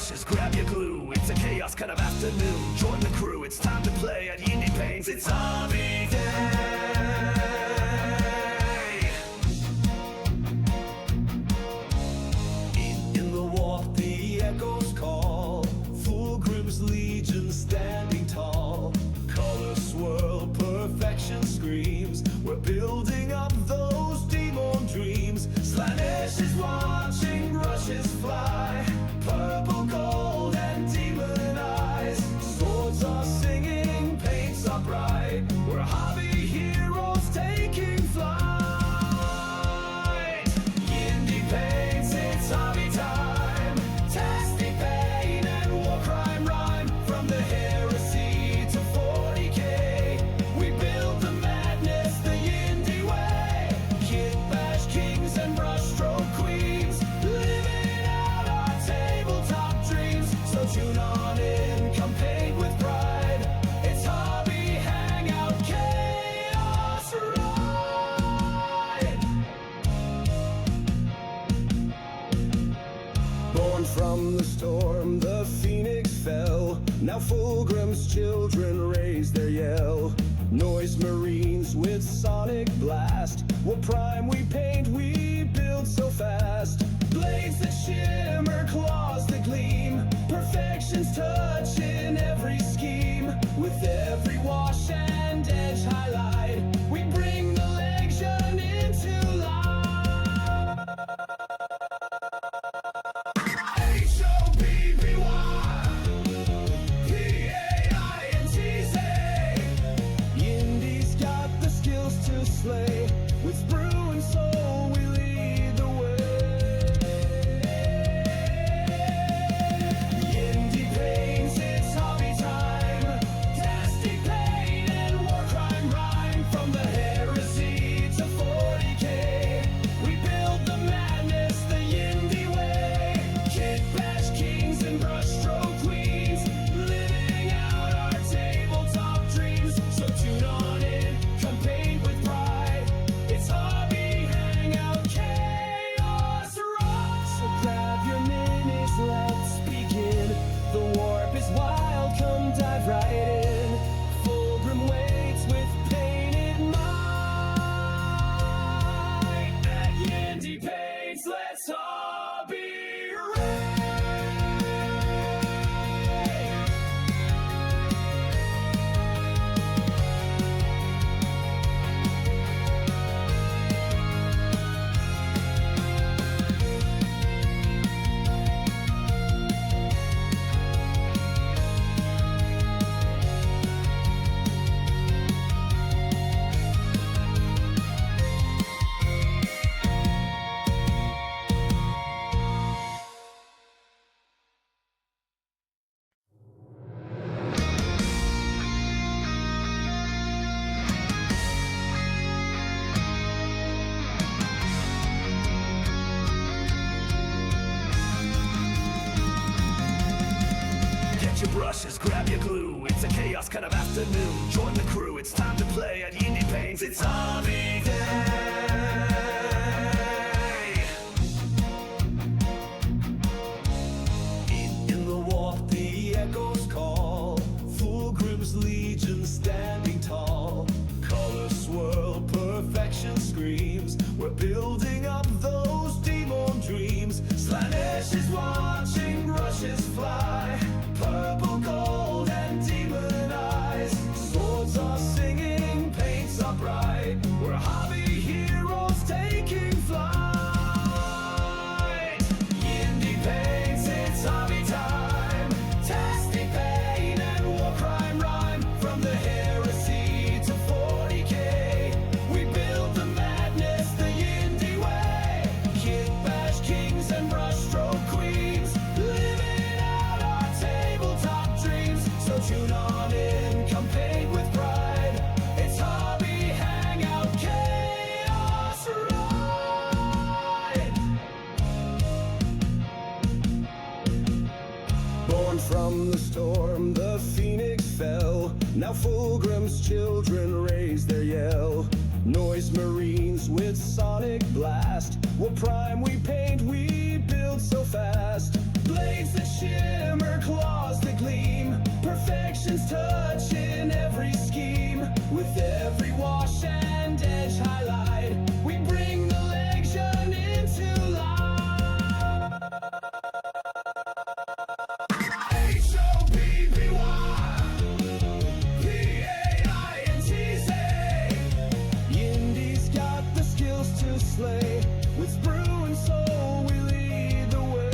brushes, grab your glue. It's a chaos kind of afternoon. Join the crew, it's time to play at YindyPaintZ Hobby Day. In the warp, the echoes call. Fulgrim's legion standing tall. Color swirl, perfection screams. We're building up those demon dreams. Slaanesh is watching rushes fly. Purple, gold, and demon eyes. Swords are singing, paints are bright. We're hobby heroes taking flight. YindyPaintZ, it's hobby time. Tasty pain and war crime rhyme. From the heresy to 40k, we build the madness the Yindy way. Kitbash kings and brushstroke queens, living out our tabletop dreams. So tune on in, come paint with pride. It's hobby hangout, chaos ride. Born from the storm, the phoenix fell. Now Fulgrim's children raise their yell. Noise marines with sonic blast. We're prime, we paint, we build so fast. Blades that shimmer, claws that gleam. Perfection's touch in every scheme. With every wash and edge highlight, we bring the legion into life. Yindy's got the skills to slay. With sprue and soul, we lead the way. YindyPaintZ, it's hobby time. Tasty pain and war crime rhyme. From the heresy to 40k, we build the madness the Yindy way. Kitbash kings and brushstroke queens, living out our tabletop dreams. So tune on in, come paint with pride. It's hobby hangout, chaos ride. So grab your minis, let's begin. The warp is wild, come dive right in. Fulgrim waits with painted might. At YindyPaintZ, let's hobby ride. Your brushes, grab your glue. It's a chaos kind of afternoon. Join the crew, it's time to play at YindyPaintZ Hobby Day. In the warp, the echoes call. Fulgrim's legion standing tall. Color swirl, perfection screams. We're building up those demon dreams. Slaanesh is watching rushes fly. Purple, gold, and demon eyes. Swords are singing, paints are bright. We're hobby heroes taking flight. YindyPaintZ, it's hobby time. Tasty pain and war crime rhyme. From the heresy to 40k, we build the madness the Yindy way. Kitbash kings and brushstroke queens, living out our tabletop dreams. So tune on in, come paint with pride. It's hobby hangout, chaos ride. Born from the storm, the phoenix fell. Now Fulgrim's children raise their yell. Noise marines with sonic blast. We're prime, we paint, we build so fast. Blades that shimmer, claws that gleam. Perfection's touching every scheme. With every wash and edge highlight, we bring the legend into life. H-O-B-B-Y-P-A-I-N-T-Z. Yindy's got the skills to slay. With brew and soul, we lead the way.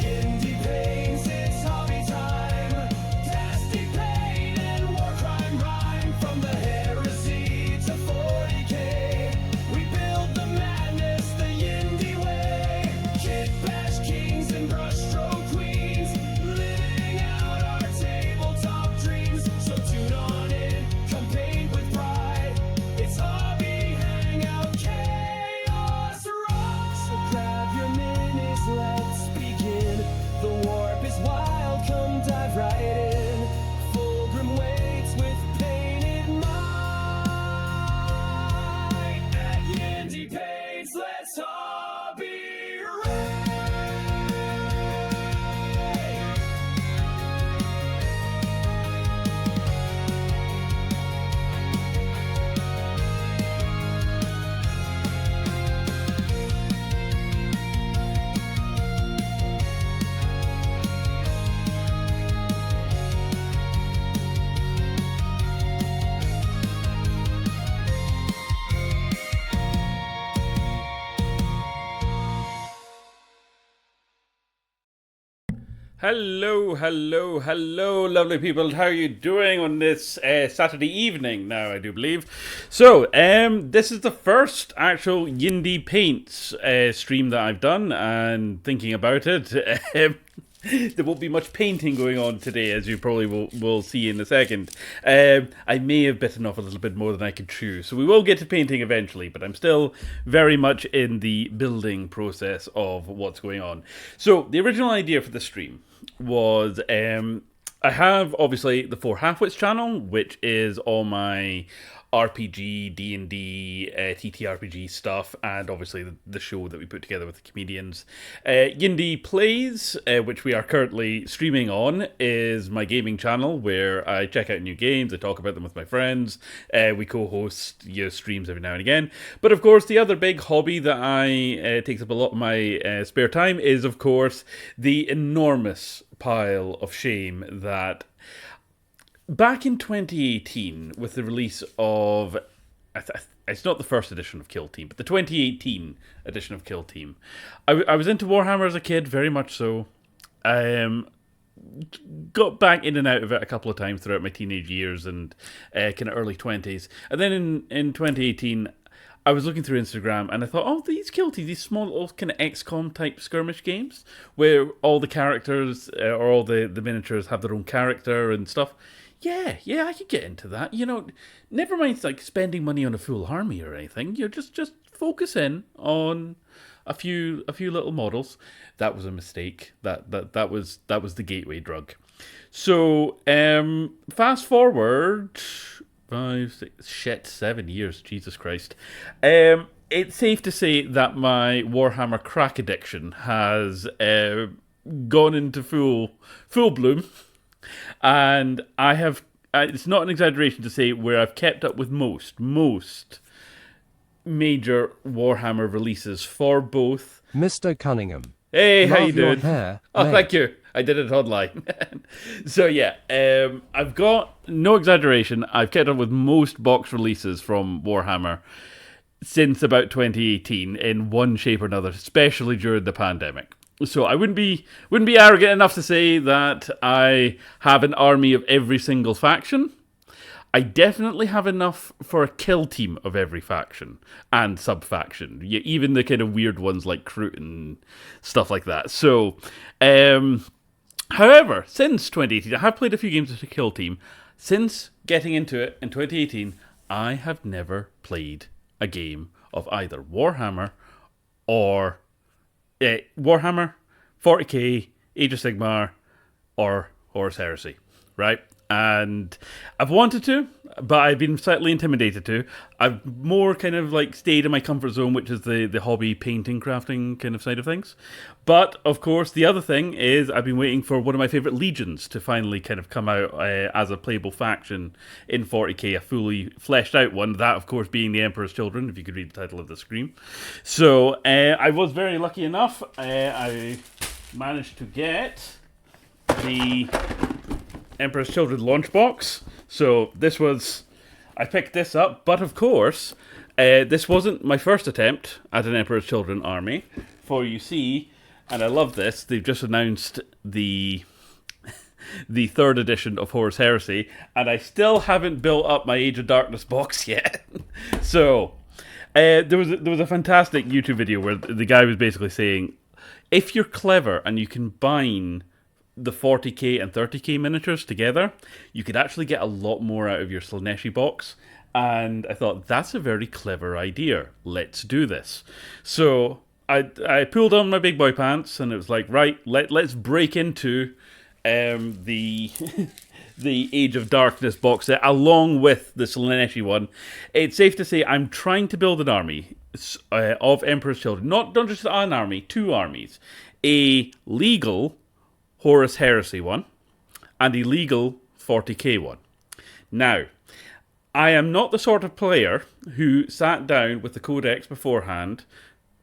YindyPaintZ Hobby time. Testing pain and war crime rhyme. From the heresy to 40k, we build the madness the Yindy way. Kitbash kings and brushstroke queens, living out our tabletop dreams. So tune on in, come paint with pride. It's Hobby Hangout, chaos rocks. So grab your minis, let's begin. The warp is wild, come dive right in. Fulgrim waits with painted might. At YindyPaintZ, let's hobby raid. Hello, lovely people. How are you doing on this Saturday evening now, I do believe. So, this is the first actual YindyPaintZ stream that I've done, and thinking about it, there won't be much painting going on today, as you probably will see in a second. I may have bitten off a little bit more than I could chew, so we will get to painting eventually, but I'm still very much in the building process of what's going on. So, the original idea for the stream was, I have, obviously, the 4 Halfwits channel, which is all my RPG, D&D, TTRPG stuff, and obviously the show that we put together with the comedians. YindyPlayZ, which we are currently streaming on, is my gaming channel where I check out new games, I talk about them with my friends, we co-host streams every now and again. But of course, the other big hobby that takes up a lot of my spare time is, of course, the enormous pile of shame that back in 2018, with the release of, it's not the first edition of Kill Team, but the 2018 edition of Kill Team, I was into Warhammer as a kid, very much so. Got back in and out of it a couple of times throughout my teenage years and kind of early 20s. And then in 2018, I was looking through Instagram and I thought, oh, these Kill Team, these small little kind of XCOM type skirmish games where all the characters or all the miniatures have their own character and stuff. Yeah, I could get into that. Never mind like spending money on a full army or anything. Just focus in on a few little models. That was a mistake. That was the gateway drug. So fast forward 7 years. Jesus Christ. It's safe to say that my Warhammer crack addiction has gone into full bloom. And I have, it's not an exaggeration to say, where I've kept up with most major Warhammer releases for both. Mr. Cunningham. Hey, how Love you doing? Your hair, oh, mate. Thank you. I did it online. So yeah, I've got, no exaggeration, I've kept up with most box releases from Warhammer since about 2018 in one shape or another, especially during the pandemic. So I wouldn't be arrogant enough to say that I have an army of every single faction. I definitely have enough for a kill team of every faction and sub-faction. Yeah, even the kind of weird ones like Kroot and stuff like that. So, however, since 2018, I have played a few games with a kill team. Since getting into it in 2018, I have never played a game of either Warhammer or Warhammer, 40k, Age of Sigmar, or Horus Heresy, right? And I've wanted to, but I've been slightly intimidated to. I've more kind of like stayed in my comfort zone, which is the hobby painting, crafting kind of side of things. But of course, the other thing is I've been waiting for one of my favorite legions to finally kind of come out as a playable faction in 40k, a fully fleshed out one. That, of course, being the Emperor's Children, if you could read the title of the screen. So I was very lucky enough. I managed to get the Emperor's Children launch box. So I picked this up, but of course, this wasn't my first attempt at an Emperor's Children army. For you see, and I love this, they've just announced the third edition of Horus Heresy, and I still haven't built up my Age of Darkness box yet. So there was a fantastic YouTube video where the guy was basically saying, if you're clever and you combine the 40k and 30k miniatures together, you could actually get a lot more out of your Slaanesh box. And I thought, that's a very clever idea. Let's do this. So I pulled on my big boy pants, and it was like, right, let's break into the the Age of Darkness box set along with the Slaanesh one. It's safe to say I'm trying to build an army of Emperor's Children. Not just an army, two armies. A legal Horus Heresy one, and a legal 40k one. Now, I am not the sort of player who sat down with the codex beforehand,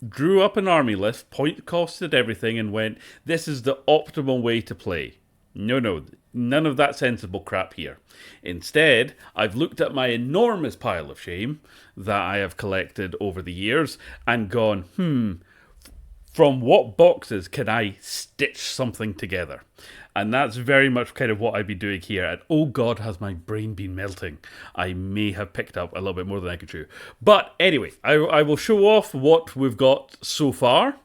drew up an army list, point costed everything, and went, this is the optimal way to play. No, none of that sensible crap here. Instead, I've looked at my enormous pile of shame that I have collected over the years and gone, from what boxes can I stitch something together? And that's very much kind of what I'd be doing here. And oh God, has my brain been melting. I may have picked up a little bit more than I could chew. But anyway, I will show off what we've got so far.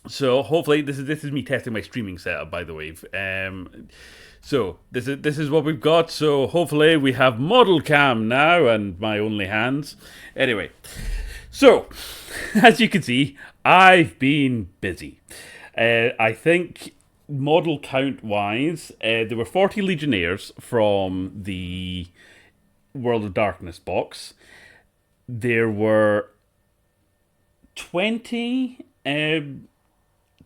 So hopefully, this is me testing my streaming setup, by the way. So this is what we've got. So hopefully we have model cam now and my only hands. Anyway. So, as you can see, I've been busy. I think model count-wise, there were 40 Legionnaires from the World of Darkness box. There were 20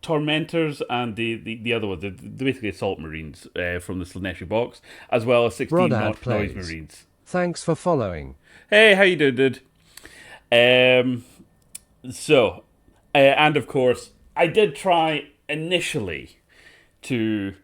Tormentors and the other ones, basically Assault Marines from the Slaanesh box, as well as 16 Noise Marines. Thanks for following. Hey, how you doing, dude? And of course, I did try initially to,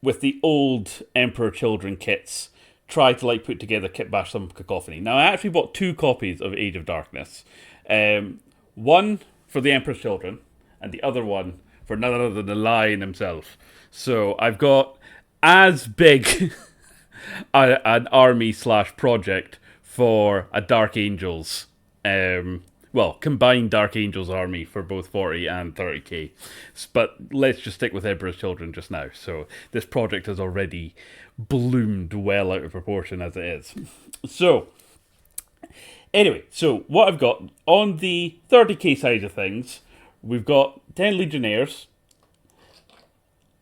with the old Emperor Children kits, try to put together Kitbash some cacophony. Now, I actually bought 2 copies of Age of Darkness. One for the Emperor's Children, and the other one for none other than the Lion himself. So I've got as big an army / project for a Dark Angels. Combined Dark Angels army for both 40 and 30k. But let's just stick with Emperor's Children just now. So this project has already bloomed well out of proportion as it is. So, anyway, so what I've got on the 30k side of things, we've got 10 Legionnaires.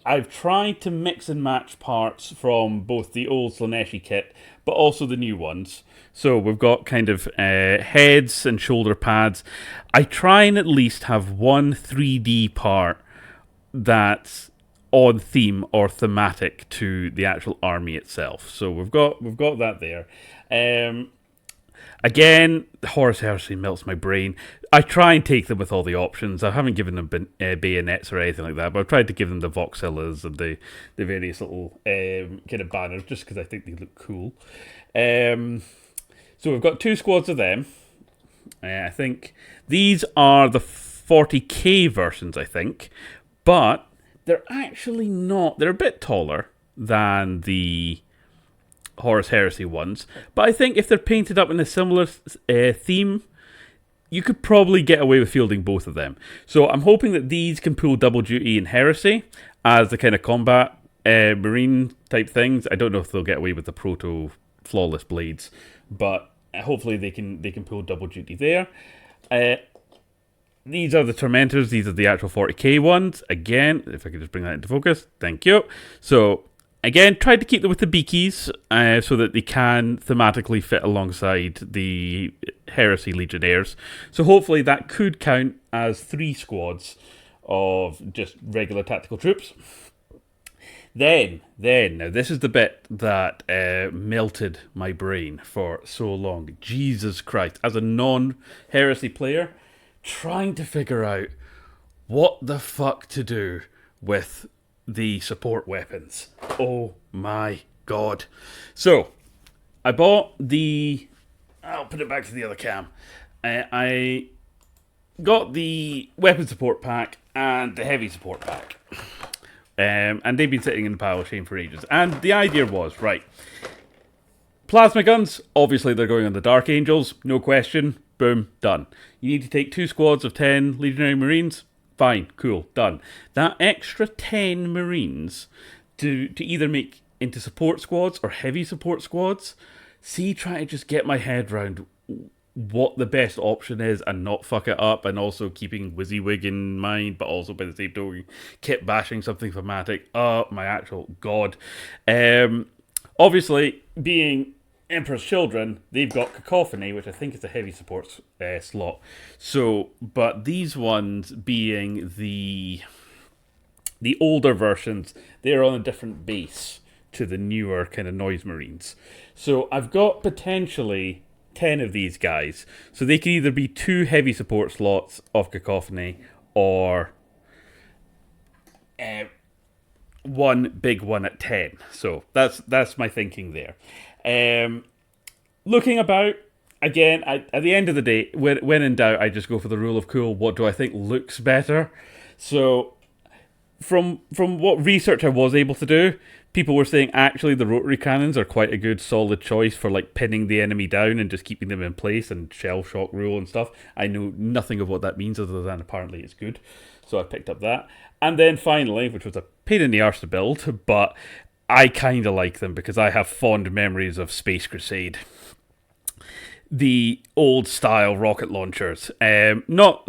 I've tried to mix and match parts from both the old Slaanesh kit, but also the new ones. So we've got kind of heads and shoulder pads. I try and at least have one 3D part that's on theme or thematic to the actual army itself. So we've got that there. Again, Horus Heresy melts my brain. I try and take them with all the options. I haven't given them bayonets or anything like that, but I've tried to give them the voxillas and the various little kind of banners, just because I think they look cool. So we've got 2 squads of them. I think these are the 40k versions, I think, but they're actually not. They're a bit taller than the Horus Heresy ones, but I think if they're painted up in a similar theme, you could probably get away with fielding both of them. So I'm hoping that these can pull double duty in Heresy as the kind of combat marine type things. I don't know if they'll get away with the proto flawless blades, but hopefully they can pull double duty there. These are the Tormentors. These are the actual 40k ones. Again, if I could just bring that into focus. Thank you. So Again, tried to keep them with the beakies so that they can thematically fit alongside the Heresy Legionnaires. So hopefully that could count as 3 squads of just regular tactical troops. Then, now this is the bit that melted my brain for so long. Jesus Christ, as a non-Heresy player, trying to figure out what the fuck to do with the support weapons. Oh my god. So, I bought the... I'll put it back to the other cam. I got the weapon support pack and the heavy support pack. And they've been sitting in the pile of shame for ages. And the idea was, right, plasma guns, obviously they're going on the Dark Angels, no question, boom, done. You need to take 2 squads of 10 Legionary Marines, fine, cool, done. That extra 10 Marines to either make into support squads or heavy support squads, try to just get my head around what the best option is and not fuck it up, and also keeping WYSIWYG in mind, but also by the same token, Kitbashing something thematic. Oh my actual god. Obviously, being Emperor's Children, they've got Cacophony, which I think is a heavy support slot. So, but these ones being the older versions, they're on a different base to the newer kind of Noise Marines. So I've got potentially 10 of these guys. So they can either be 2 heavy support slots of Cacophony or 1 big one at 10. So that's my thinking there. Looking about, again, at the end of the day, when in doubt, I just go for the rule of cool. What do I think looks better? So from what research I was able to do, people were saying actually the rotary cannons are quite a good solid choice for like pinning the enemy down and just keeping them in place, and shell shock rule and stuff. I know nothing of what that means other than apparently it's good. So I picked up that. And then finally, which was a pain in the arse to build, but I kind of like them because I have fond memories of Space Crusade. The old style rocket launchers. Not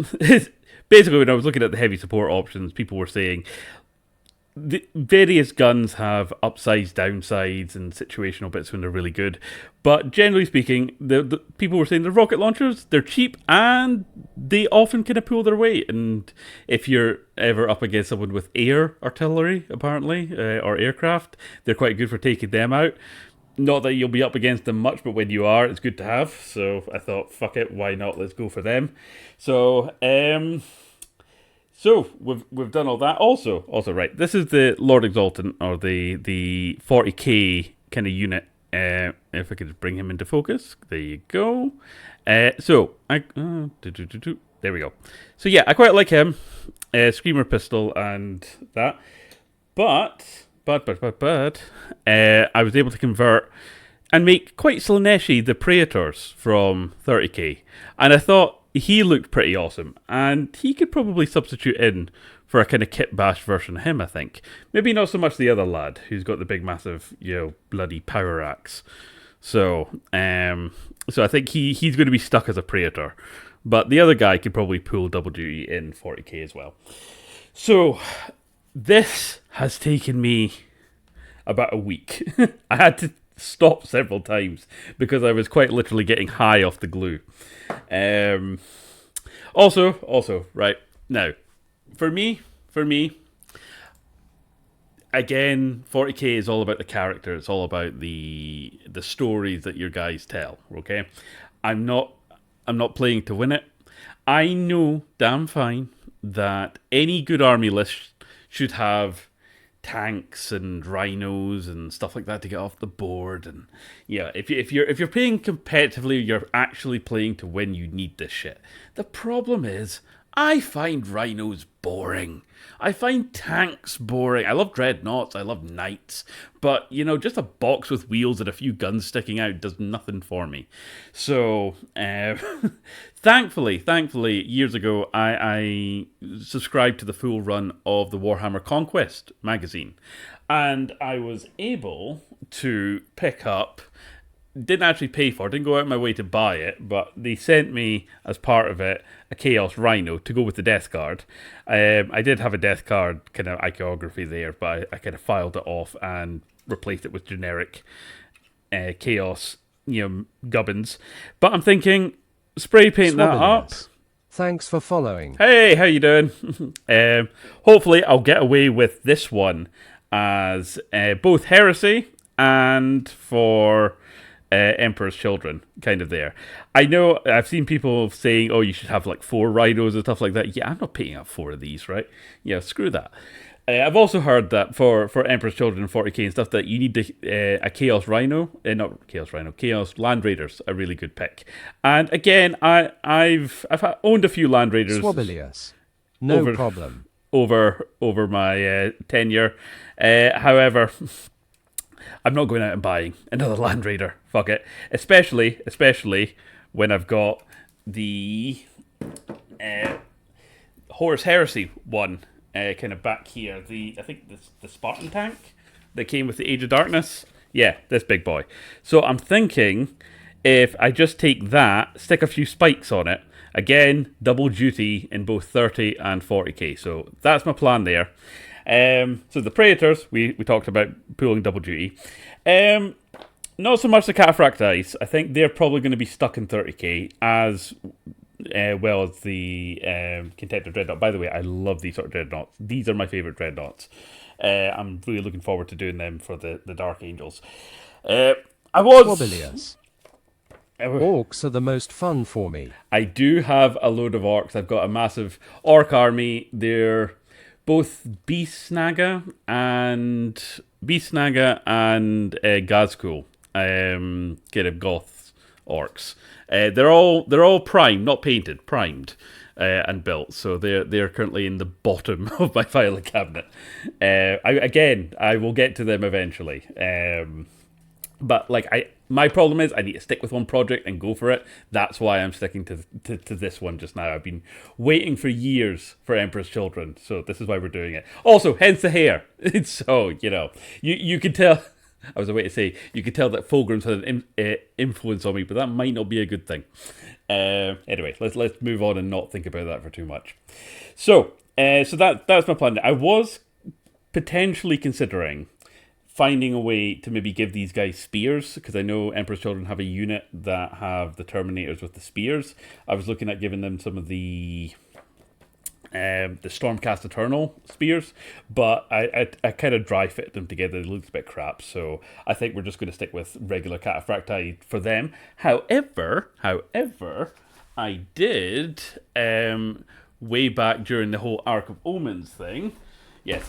basically, when I was looking at the heavy support options, people were saying the various guns have upsides, downsides, and situational bits when they're really good. But generally speaking, the people were saying the rocket launchers, they're cheap and they often kind of pull their weight. And if you're ever up against someone with air artillery, apparently, or aircraft, they're quite good for taking them out. Not that you'll be up against them much, but when you are, it's good to have. So I thought, fuck it, why not? Let's go for them. So, we've done all that. Also, right, this is the Lord Exaltant, or the 40k kind of unit. If I could just bring him into focus. There you go. There we go. So yeah, I quite like him. Screamer pistol and that. But I was able to convert and make quite Slaanesh the Praetors from 30k. And I thought he looked pretty awesome. And he could probably substitute in for a kind of Kitbash version of him, I think. Maybe not so much the other lad, who's got the big, massive, bloody power axe. So I think he's going to be stuck as a Praetor. But the other guy could probably pull double duty in 40k as well. So this has taken me about a week. I had to stop several times because I was quite literally getting high off the glue. Also, right, now, for me, again, 40k is all about the character. It's all about the stories that your guys tell, okay? I'm not playing to win it. I know damn fine that any good army list should have tanks and rhinos and stuff like that to get off the board. And yeah, if you're playing competitively, you're actually playing to win. You need this shit. The problem is, I find rhinos boring. I find tanks boring. I love dreadnoughts. I love knights. But, just a box with wheels and a few guns sticking out does nothing for me. So, thankfully, years ago, I subscribed to the full run of the Warhammer Conquest magazine. And I was able to pick up, didn't actually pay for it, didn't go out of my way to buy it, but they sent me, as part of it, a Chaos Rhino to go with the Death Guard. I did have a Death Guard kind of iconography there, but I kind of filed it off and replaced it with generic chaos, gubbins. But I'm thinking, spray paint that up. Thanks for following. Hey, how you doing? Hopefully I'll get away with this one as both Heresy and for Emperor's Children, kind of there. I know I've seen people saying, oh, you should have like 4 rhinos and stuff like that. Yeah, I'm not painting up 4 of these, right? Yeah, screw that. I've also heard that for Emperor's Children and 40k and stuff that you need a Chaos Rhino, not Chaos Rhino, Chaos Land Raiders, a really good pick. And again, I've owned a few Land Raiders. Swabilius. No problem. Over my tenure. However, I'm not going out and buying another Land Raider. Fuck it. Especially when I've got the Horus Heresy one. Kind of back here, I think the Spartan tank that came with the Age of Darkness. Yeah, this big boy. So I'm thinking if I just take that, stick a few spikes on it, again, double duty in both 30 and 40k. So that's my plan there. So the Praetors, we talked about pulling double duty. Not so much the Cataphracti. I think they're probably going to be stuck in 30k as well as the Contemptor Dreadnought. By the way, I love these sort of Dreadnoughts. These are my favourite Dreadnoughts. I'm really looking forward to doing them for the Dark Angels. Swabilius. Orcs are the most fun for me. I do have a load of orcs. I've got a massive orc army. They're both Beastnaga and Gazkul, kind of goth orcs. They're all primed, not painted, primed and built. So they're currently in the bottom of my filing cabinet. I will get to them eventually. But my problem is I need to stick with one project and go for it. That's why I'm sticking to this one just now. I've been waiting for years for Emperor's Children, so this is why we're doing it. Also, hence the hair. So you can tell. I was about to say, you could tell that Fulgrim's had an influence on me, but that might not be a good thing. Anyway, let's move on and not think about that for too much. So that's my plan. I was potentially considering finding a way to maybe give these guys spears, because I know Emperor's Children have a unit that have the Terminators with the spears. I was looking at giving them some of the Stormcast Eternal spears, but I kind of dry fit them together. It looks a bit crap, so I think we're just going to stick with regular Cataphracti for them. However, I did way back during the whole Ark of Omens thing. Yes,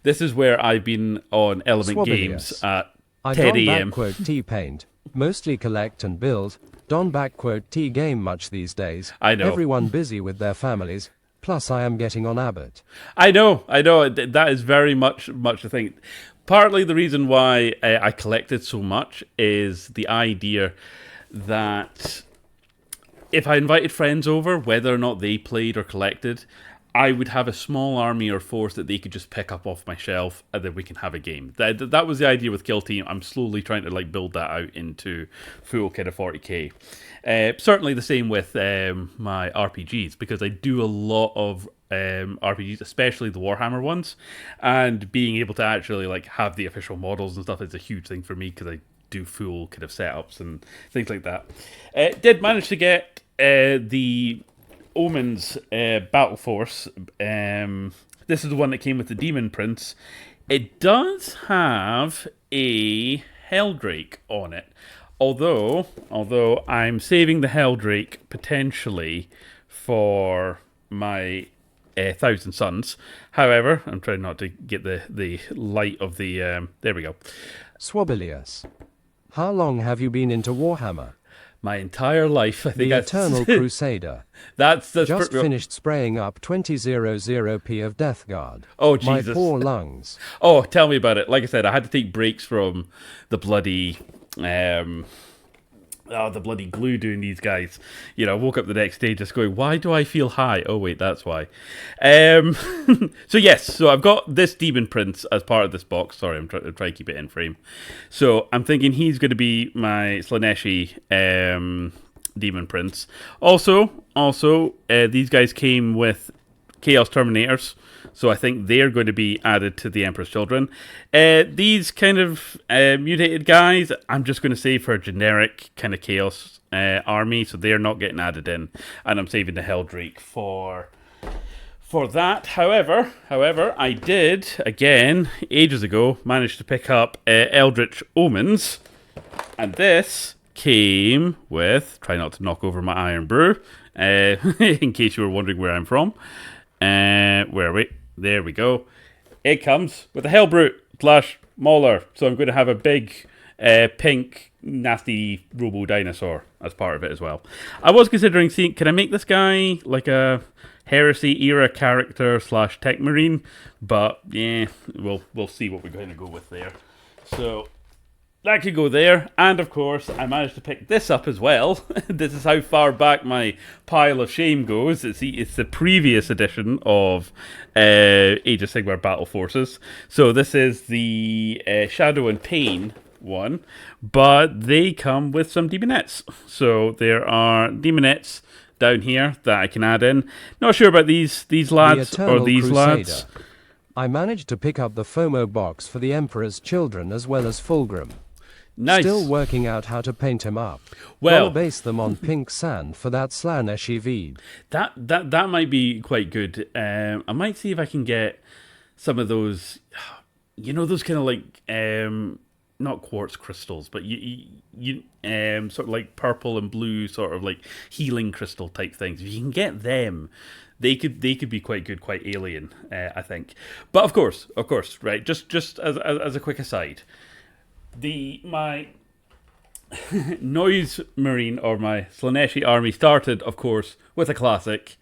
this is where I've been on Element Games at 10 a.m. T-Paint, mostly collect and build. T-game much these days. I know. Everyone busy with their families. Plus, I am getting on Abbott. I know. That is very much the thing. Partly the reason why I collected so much is the idea that if I invited friends over, whether or not they played or collected, I would have a small army or force that they could just pick up off my shelf and then we can have a game. That was the idea with Kill Team. I'm slowly trying to build that out into full kind of 40k. Certainly the same with my RPGs, because I do a lot of RPGs, especially the Warhammer ones, and being able to actually have the official models and stuff is a huge thing for me, because I do full kind of setups and things like that. Did manage to get the Omens Battle Force. This is the one that came with the Demon Prince. It does have a Helldrake on it. Although I'm saving the Helldrake potentially for my Thousand Suns. However, I'm trying not to get the light of the... there we go. Swabilius. How long have you been into Warhammer? My entire life, I think. The Eternal Crusader. That's just finished spraying up 2000p of Death Guard. Oh, Jesus. My poor lungs. Oh, tell me about it. Like I said, I had to take breaks from the bloody... the bloody glue doing these guys. I woke up the next day just going, why do I feel high? Oh, wait, that's why. So I've got this Demon Prince as part of this box. Sorry, I'm trying to keep it in frame. So I'm thinking he's going to be my Slaanesh Demon Prince. Also, these guys came with Chaos Terminators. So I think they're going to be added to the Emperor's Children. These kind of mutated guys, I'm just going to say for a generic kind of Chaos army, so they're not getting added in. And I'm saving the Helldrake for that. However, I did, again, ages ago, manage to pick up Eldritch Omens. And this came with, try not to knock over my Iron Brew, in case you were wondering where I'm from. Where are we? There we go. It comes with a Hellbrute / Mauler. So I'm going to have a big pink nasty robo dinosaur as part of it as well. I was considering seeing, can I make this guy like a Heresy era character / tech marine? But yeah, we'll see what we're going to go with there. So that could go there, and of course I managed to pick this up as well. This is how far back my pile of shame goes. It's the previous edition of Age of Sigmar Battle Forces. So this is the Shadow and Pain one, but they come with some demonettes. So there are demonettes down here that I can add in. Not sure about these lads or these lads. I managed to pick up the FOMO box for the Emperor's Children as well as Fulgrim. Nice. Still working out how to paint him up. Well, I'll base them on pink sand for that Slaanesh EV. That might be quite good. I might see if I can get some of those, those kind of like not quartz crystals, but you sort of like purple and blue, sort of like healing crystal type things. If you can get them, they could be quite good, quite alien, I think. But of course, right? Just as a quick aside. My Noise Marine or my Slaaneshi army started, of course, with a classic.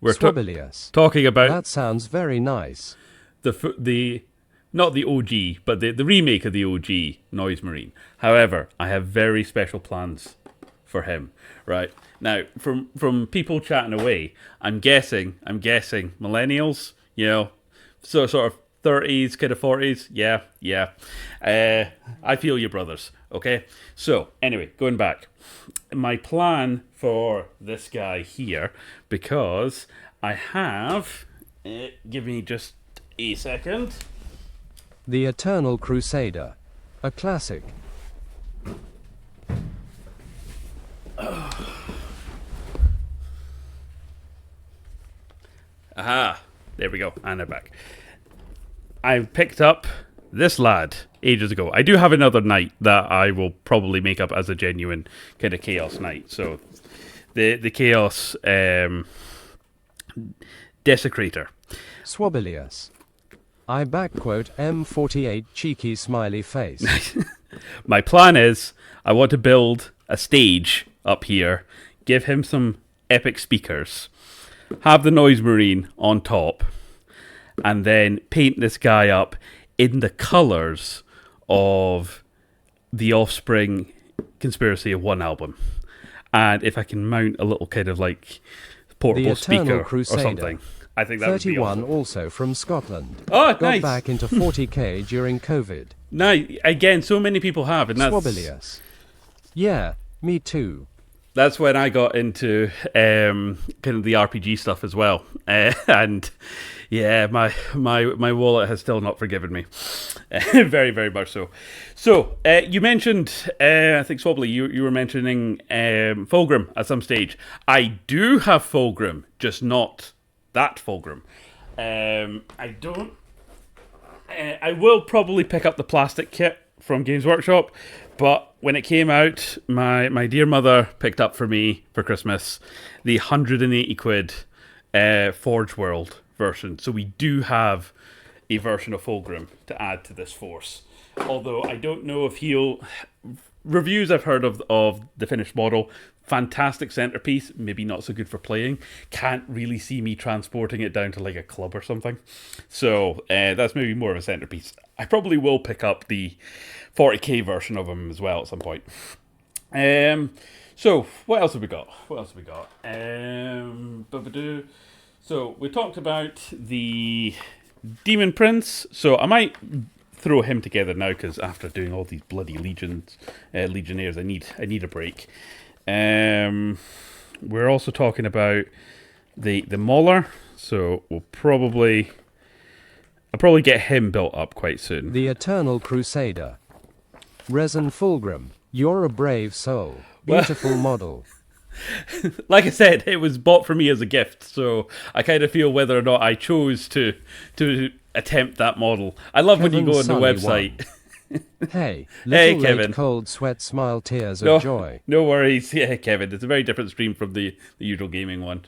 We're talking about that sounds very nice. The not the OG, but the remake of the OG Noise Marine. However, I have very special plans for him. Right now, from people chatting away, I'm guessing millennials, so sort of 30s, kind of 40s, yeah. I feel you, brothers, okay? So, anyway, going back. My plan for this guy here, because I have... give me just a second. The Eternal Crusader. A classic. Aha, there we go, and I'm back. I picked up this lad ages ago. I do have another knight that I will probably make up as a genuine kind of chaos knight. So the chaos desecrator. Swabilius. I backquote M48 cheeky smiley face. My plan is I want to build a stage up here, give him some epic speakers, have the Noise Marine on top, and then paint this guy up in the colours of the Offspring Conspiracy of One album. And if I can mount a little kind of like portable speaker Crusader. or something, I think that would be 31 awesome. Also from Scotland. Oh, Got nice. back into 40k during COVID. Now, again, so many people have, and that's... Swabilius. Yeah, me too. That's when I got into kind of the RPG stuff as well. And yeah, my wallet has still not forgiven me. Very, very much so. So, you mentioned, I think Swobbly, you were mentioning Fulgrim at some stage. I do have Fulgrim, just not that Fulgrim. I will probably pick up the plastic kit from Games Workshop, but when it came out, my dear mother picked up for me for Christmas the 180 quid Forge World version. So we do have a version of Fulgrim to add to this force. Although I don't know if he'll... Reviews I've heard of the finished model, fantastic centerpiece, maybe not so good for playing. Can't really see me transporting it down to like a club or something. So that's maybe more of a centerpiece. I probably will pick up the 40k version of him as well at some point. So what else have we got? So we talked about the Demon Prince. So I might throw him together now because after doing all these bloody legionnaires, I need a break. We're also talking about the Mauler. So I'll probably get him built up quite soon. The Eternal Crusader. Resin Fulgrim, you're a brave soul. Beautiful model. Like I said, it was bought for me as a gift, so I kind of feel whether or not I chose to attempt that model. I love when you go on the website. Hey, little Kevin. late cold sweat smile tears of joy. No worries. Yeah, Kevin. It's a very different stream from the usual gaming one.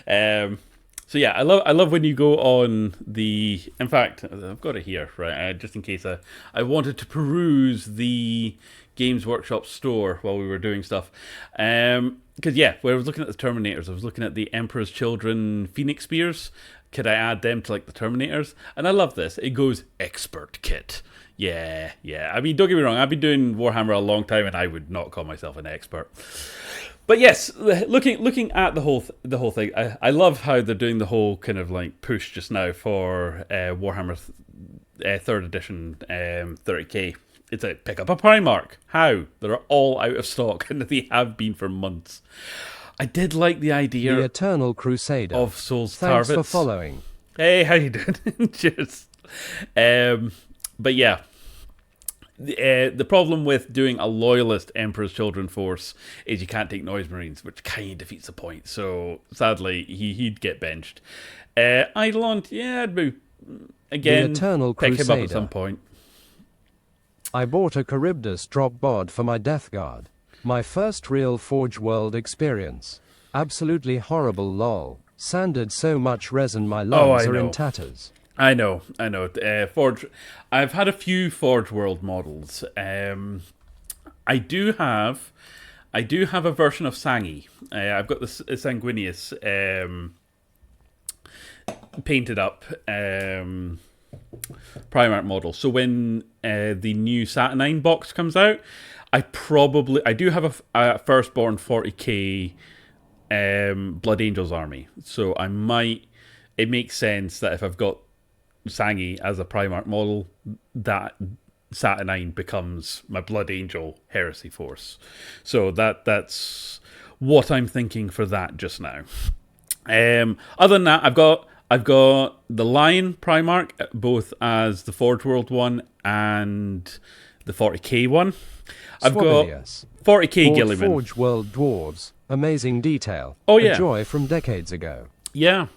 So yeah, I love when you go on the. In fact, I've got it here, right? Just in case I wanted to peruse the Games Workshop store while we were doing stuff. Because yeah, when I was looking at the Terminators, I was looking at the Emperor's Children Phoenix Spears. Could I add them to like the Terminators? And I love this. It goes expert kit. Yeah. I mean, don't get me wrong. I've been doing Warhammer a long time, and I would not call myself an expert. But yes, looking at the whole thing, I love how they're doing the whole kind of like push just now for Warhammer 3rd edition 30k. It's a pick up a Primarch. How? They're all out of stock, and they have been for months. I did like the idea The Eternal Crusader. of Souls Thanks Tarvets. for following. Hey, how you doing? Cheers. But yeah, the problem with doing a loyalist Emperor's Children force is you can't take Noise Marines, which kind of defeats the point. So sadly, he'd get benched. Eidolon, yeah, I'd move again. The Eternal Pick him up Crusader. at some point. I bought a Charybdis drop bod for my Death Guard. My first real Forge World experience. Absolutely horrible lol. Sanded so much resin my lungs are in tatters. I know. Forge. I've had a few Forge World models. I do have a version of Sangi. I've got the Sanguinius painted up Primarch model. So when the new Saturnine box comes out, I do have a Firstborn 40k Blood Angels army. So it makes sense that if I've got Sangi as a Primarch model, that Saturnine becomes my Blood Angel Heresy force. So that's what I'm thinking for that just now. Other than that, I've got the Lion Primarch, both as the Forge World one and the 40k one. I've got 40k Gilliman. Forge World dwarves. Amazing detail. Oh yeah, a joy from decades ago. Yeah,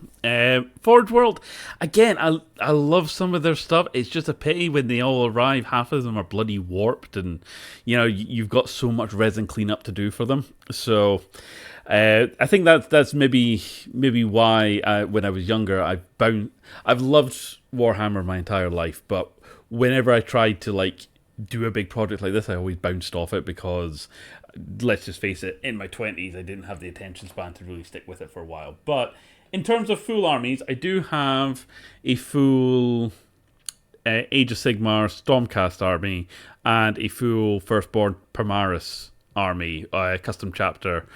Forge World, again, I love some of their stuff. It's just a pity when they all arrive, half of them are bloody warped, and you've got so much resin cleanup to do for them. So I think that's maybe why when I was younger I've loved Warhammer my entire life, but whenever I tried to like do a big project like this, I always bounced off it because, let's just face it, in my 20s I didn't have the attention span to really stick with it for a while. But in terms of full armies, I do have a full Age of Sigmar Stormcast army and a full Firstborn Primaris army, custom chapter,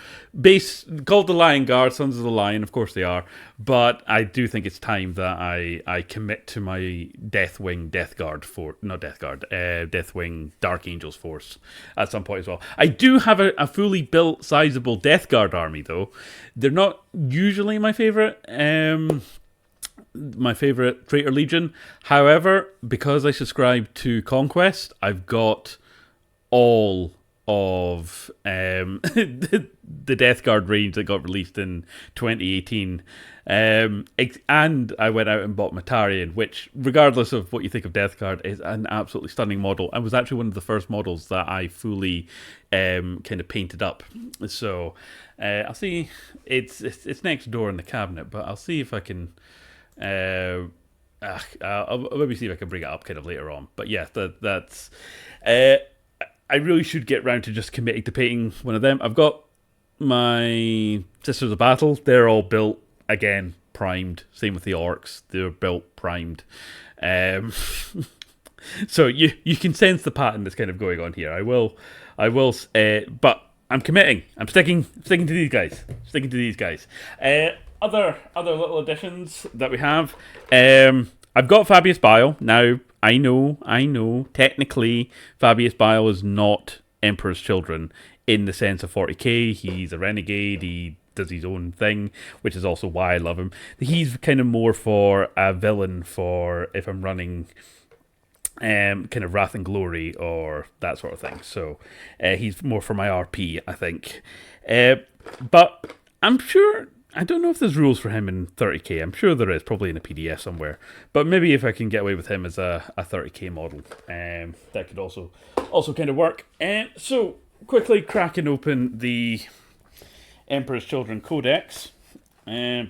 base called the Lion Guard, Sons of the Lion, of course they are, but I do think it's time that I commit to my Deathwing Dark Angels force at some point as well. I do have a fully built sizable Death Guard army though. They're not usually my favorite Traitor Legion. However, because I subscribe to Conquest, I've got all of the Death Guard range that got released in 2018, and I went out and bought Matarian, which, regardless of what you think of Death Guard, is an absolutely stunning model, and was actually one of the first models that I fully kind of painted up. So I'll see. It's next door in the cabinet, but I'll see if I can. I'll maybe see if I can bring it up kind of later on. But yeah, that's. I really should get round to just committing to painting one of them. I've got my Sisters of Battle. They're all built, again, primed. Same with the Orcs. They're built, primed. So you can sense the pattern that's kind of going on here. I will, but I'm committing. I'm sticking to these guys. Other little additions that we have. I've got Fabius Bile. Now, I know, technically, Fabius Bile is not Emperor's Children in the sense of 40k. He's a renegade. He does his own thing, which is also why I love him. He's kind of more for a villain for if I'm running kind of Wrath and Glory or that sort of thing. So he's more for my RP, I think. But I'm sure, I don't know if there's rules for him in 30k. I'm sure there is, probably in a PDF somewhere. But maybe if I can get away with him as a 30k model, that could also kind of work. So quickly cracking open the Emperor's Children Codex. I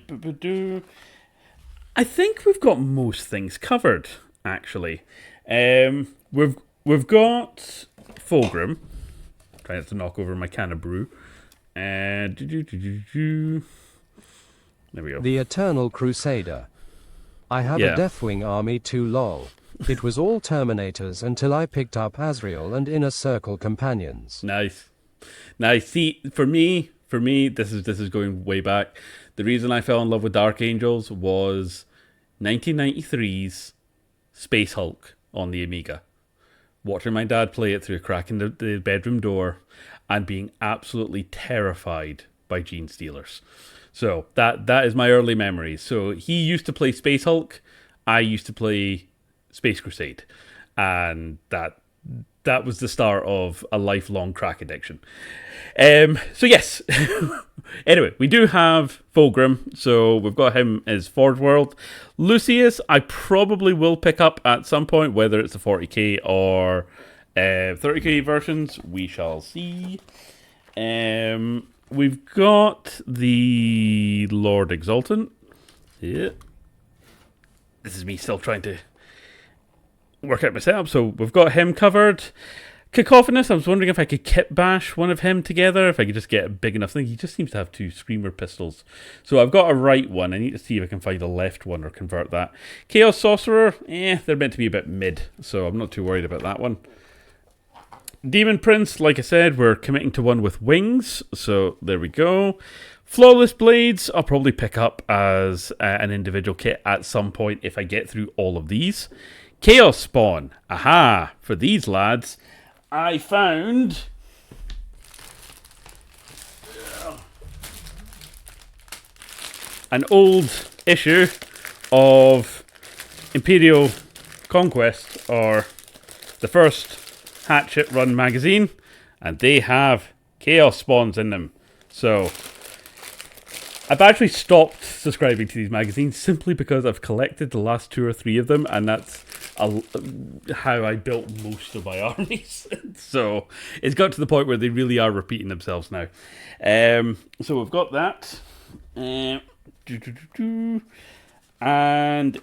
think we've got most things covered, actually. We've got Fulgrim. Trying not to knock over my can of brew. There we go. The Eternal Crusader. I have Yeah. a Deathwing army too, lol. It was all Terminators until I picked up Azrael and Inner Circle companions. Nice. See, for me, this is going way back. The reason I fell in love with Dark Angels was 1993's Space Hulk on the Amiga. Watching my dad play it through a crack in the bedroom door and being absolutely terrified by Gene Stealers. So that is my early memories. So he used to play Space Hulk, I used to play Space Crusade, and that was the start of a lifelong crack addiction. So yes. Anyway, we do have Fulgrim, so we've got him as Forge World. Lucius, I probably will pick up at some point, whether it's the 40k or 30k versions. We shall see. We've got the Lord Exultant. Yeah. This is me still trying to work out my setup, so we've got him covered. Cacophonous, I was wondering if I could kit bash one of him together, if I could just get a big enough thing. He just seems to have 2 Screamer pistols. So I've got a right one. I need to see if I can find a left one or convert that. Chaos Sorcerer, they're meant to be a bit mid, so I'm not too worried about that one. Demon Prince, like I said, we're committing to one with wings, so there we go. Flawless Blades, I'll probably pick up as an individual kit at some point if I get through all of these. Chaos Spawn, aha, for these lads, I found an old issue of Imperial Conquest, or the first Hatchet Run magazine, and they have Chaos Spawns in them. So I've actually stopped subscribing to these magazines simply because I've collected the last 2 or 3 of them, and that's how I built most of my armies. So it's got to the point where they really are repeating themselves now. So we've got that. And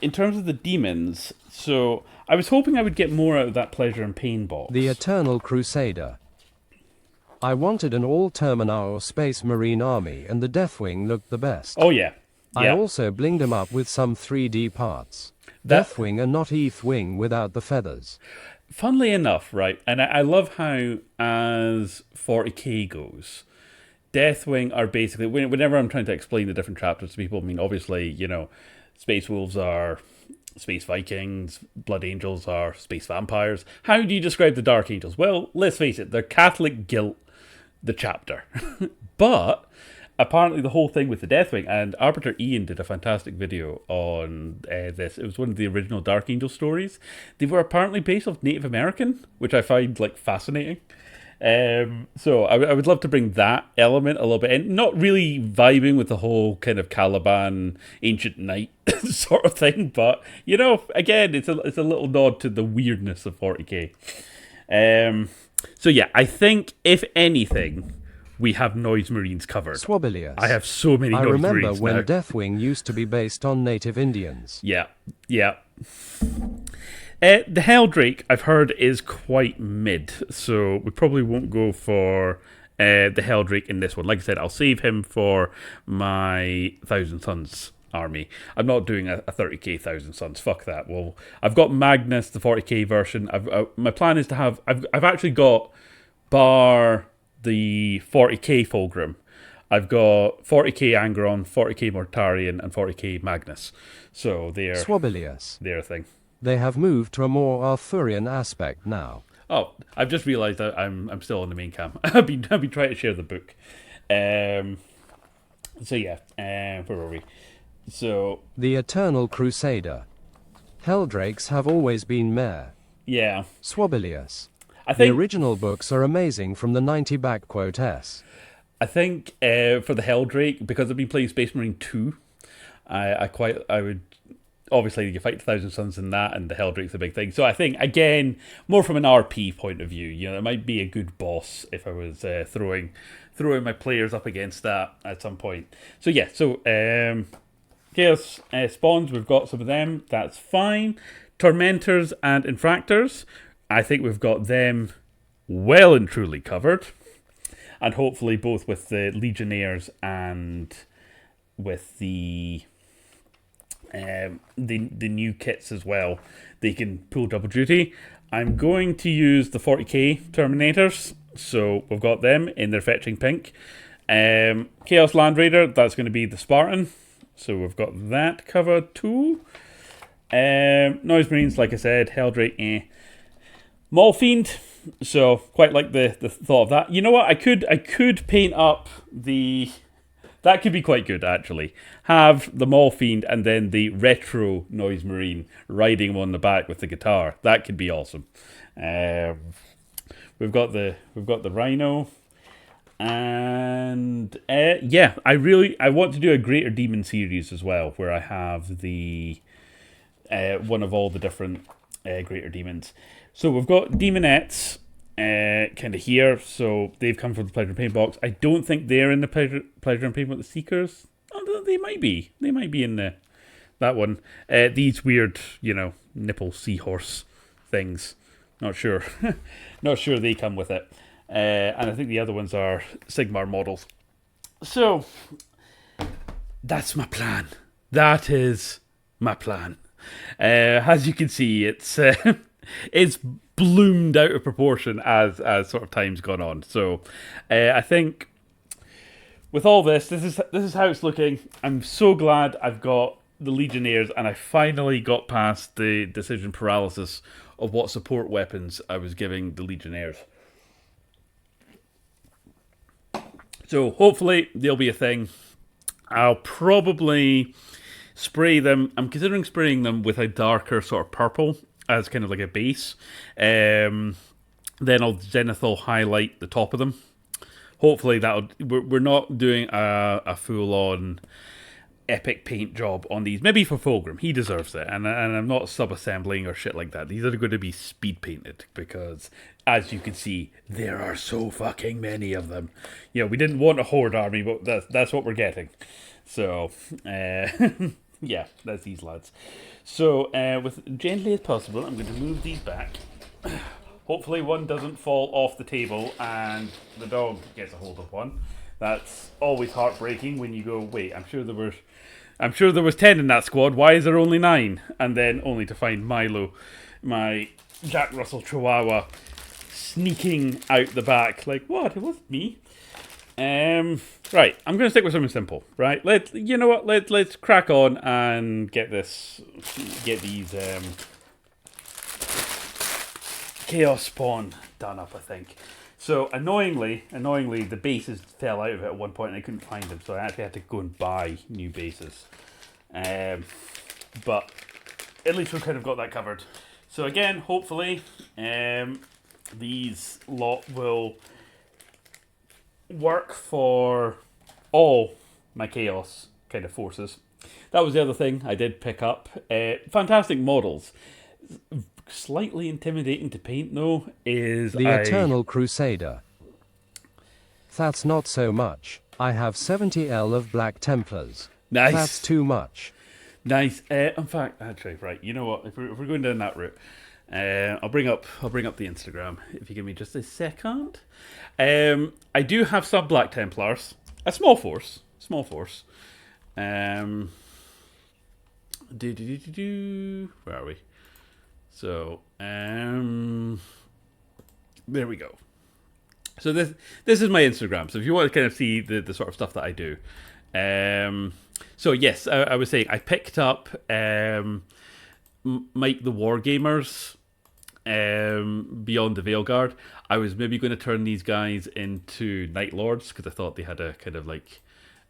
in terms of the demons, so I was hoping I would get more out of that Pleasure and Pain box. The Eternal Crusader. I wanted an all-Terminator Space Marine army, and the Deathwing looked the best. Oh yeah. I also blinged him up with some 3D parts. That- Deathwing and not Wing without the feathers. Funnily enough, right, and I love how, as 40k goes, Deathwing are basically, whenever I'm trying to explain the different chapters to people, I mean, obviously, you know, Space Wolves are Space Vikings, Blood Angels are Space Vampires. How do you describe the Dark Angels? Well, let's face it, they're Catholic guilt, the chapter. But apparently the whole thing with the Deathwing, and Arbiter Ian did a fantastic video on this. It was one of the original Dark Angel stories. They were apparently based off Native American, which I find like fascinating. So I would love to bring that element a little bit in. Not really vibing with the whole kind of Caliban Ancient Knight sort of thing, but you know, again, it's a little nod to the weirdness of 40k. So yeah, I think if anything, we have Noise Marines covered. Swabilius. I have so many Noise Marines I remember when now. Deathwing used to be based on native Indians. Yeah. The Helldrake, I've heard, is quite mid, so we probably won't go for the Helldrake in this one. Like I said, I'll save him for my Thousand Sons army. I'm not doing a 30k Thousand Sons. Fuck that. Well, I've got Magnus, the 40k version. My plan is to have... I've actually got, bar the 40k Fulgrim, I've got 40k Angron, 40k Mortarion, and 40k Magnus. So they're... Swabilius. They're a thing. They have moved to a more Arthurian aspect now. Oh, I've just realised that I'm still on the main cam. I've been trying to share the book. So yeah, where were we? So The Eternal Crusader. Helldrakes have always been meh. yeah, Swabilius. I The think original books are amazing from the 90 backquote S. I think for the Helldrake, because I've been playing Space Marine 2, I would obviously you fight the Thousand Suns in that, and the Helldrake's a big thing. So I think again, more from an RP point of view, it might be a good boss if I was throwing my players up against that at some point. So yeah, Chaos spawns, we've got some of them. That's fine. Tormentors and Infractors, I think we've got them well and truly covered. And hopefully both with the Legionnaires and with the new kits as well, they can pull double duty. I'm going to use the 40k Terminators, so we've got them in their fetching pink. Chaos Land Raider, that's going to be the Spartan, so we've got that covered too. Noise Marines, like I said, Helldrake, Maul Fiend, so quite like the thought of that. You know what? I could paint up the. That could be quite good, actually. Have the Maul Fiend and then the retro Noise Marine riding him on the back with the guitar. That could be awesome. We've got the Rhino, and yeah, I want to do a Greater Demon series as well, where I have the one of all the different Greater Demons. So we've got Demonettes. Kind of here, so they've come from the Pleasure and Pain box. I don't think they're in the Pleasure and Pain box. The Seekers, they might be. They might be in that one. These weird, nipple seahorse things. Not sure. Not sure they come with it. And I think the other ones are Sigmar models. So that's my plan. That is my plan. As you can see, it's bloomed out of proportion as sort of time's gone on. So I think with all this is how it's looking. I'm so glad I've got the Legionnaires, and I finally got past the decision paralysis of what support weapons I was giving the Legionnaires. So hopefully they'll be a thing. I'll probably spray them. I'm considering spraying them with a darker sort of purple as kind of like a base. Then I'll Zenithal highlight the top of them. Hopefully we're not doing a full-on epic paint job on these. Maybe for Fulgrim, he deserves it. And I'm not sub-assembling or shit like that. These are going to be speed painted because, as you can see, there are so fucking many of them. We didn't want a horde army, but that's what we're getting. So, yeah, that's these lads. So, with gently as possible, I'm going to move these back. Hopefully one doesn't fall off the table and the dog gets a hold of one. That's always heartbreaking when you go, wait, I'm sure there was 10 in that squad, why is there only 9? And then only to find Milo, my Jack Russell Chihuahua, sneaking out the back, like, what, it wasn't me. Right, I'm going to stick with something simple, right? Let's crack on and get these Chaos Spawn done up, I think. So annoyingly, the bases fell out of it at one point and I couldn't find them, so I actually had to go and buy new bases. But at least we've kind of got that covered. So again, hopefully, these lot will work for all my Chaos kind of forces. That was the other thing I did pick up. Fantastic models. Slightly intimidating to paint though is the Eternal Crusader. That's not so much. I have 70L of Black Templars. Nice. That's too much. Nice. In fact, actually, right. You know what? If we're going down that route, I'll bring up the Instagram if you give me just a second. I do have some Black Templars, a small force. Where are we? So, there we go. So this is my Instagram. So if you want to kind of see the sort of stuff that I do. So yes, I was saying I picked up Mike the Wargamers Beyond the Veilguard. I was maybe going to turn these guys into Night Lords because I thought they had a kind of like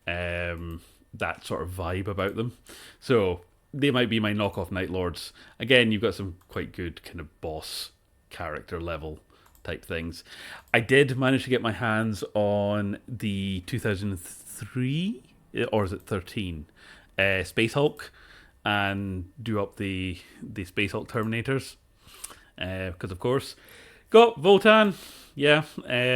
that sort of vibe about them. So they might be my knockoff Night Lords. Again, you've got some quite good kind of boss character level type things. I did manage to get my hands on the 2003, or is it 13, Space Hulk, and do up the Space Hulk Terminators. Because, of course, got Votan. Yeah,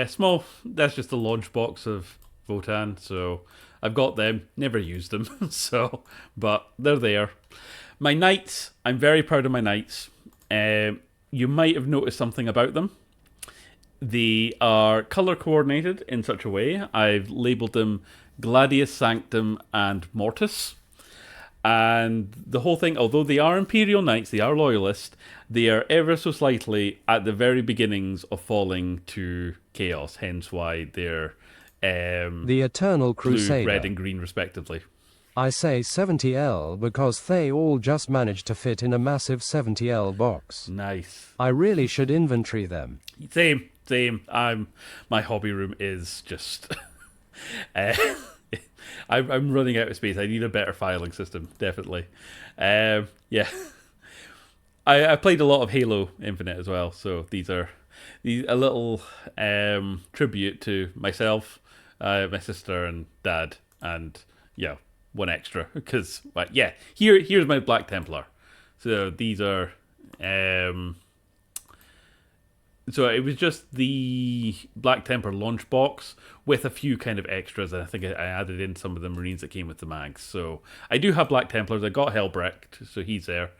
small. That's just the launch box of Votan. So I've got them. Never used them. So, but they're there. My Knights. I'm very proud of my Knights. You might have noticed something about them. They are color coordinated in such a way. I've labeled them Gladius, Sanctum, and Mortis. And the whole thing, although they are Imperial Knights, they are Loyalist, they are ever so slightly at the very beginnings of falling to chaos, hence why they're The Eternal blue, Crusader. red, and green, respectively. I say 70L because they all just managed to fit in a massive 70L box. Nice. I really should inventory them. Same. My hobby room is just... I'm running out of space. I need a better filing system, definitely. Yeah. I played a lot of Halo Infinite as well, so these are a little tribute to myself, my sister, and Dad, and yeah, one extra because yeah. Here's my Black Templar. So these are. So it was just the Black Templar launch box with a few kind of extras, and I think I added in some of the Marines that came with the mags. So I do have Black Templars. I got Helbrecht, so he's there.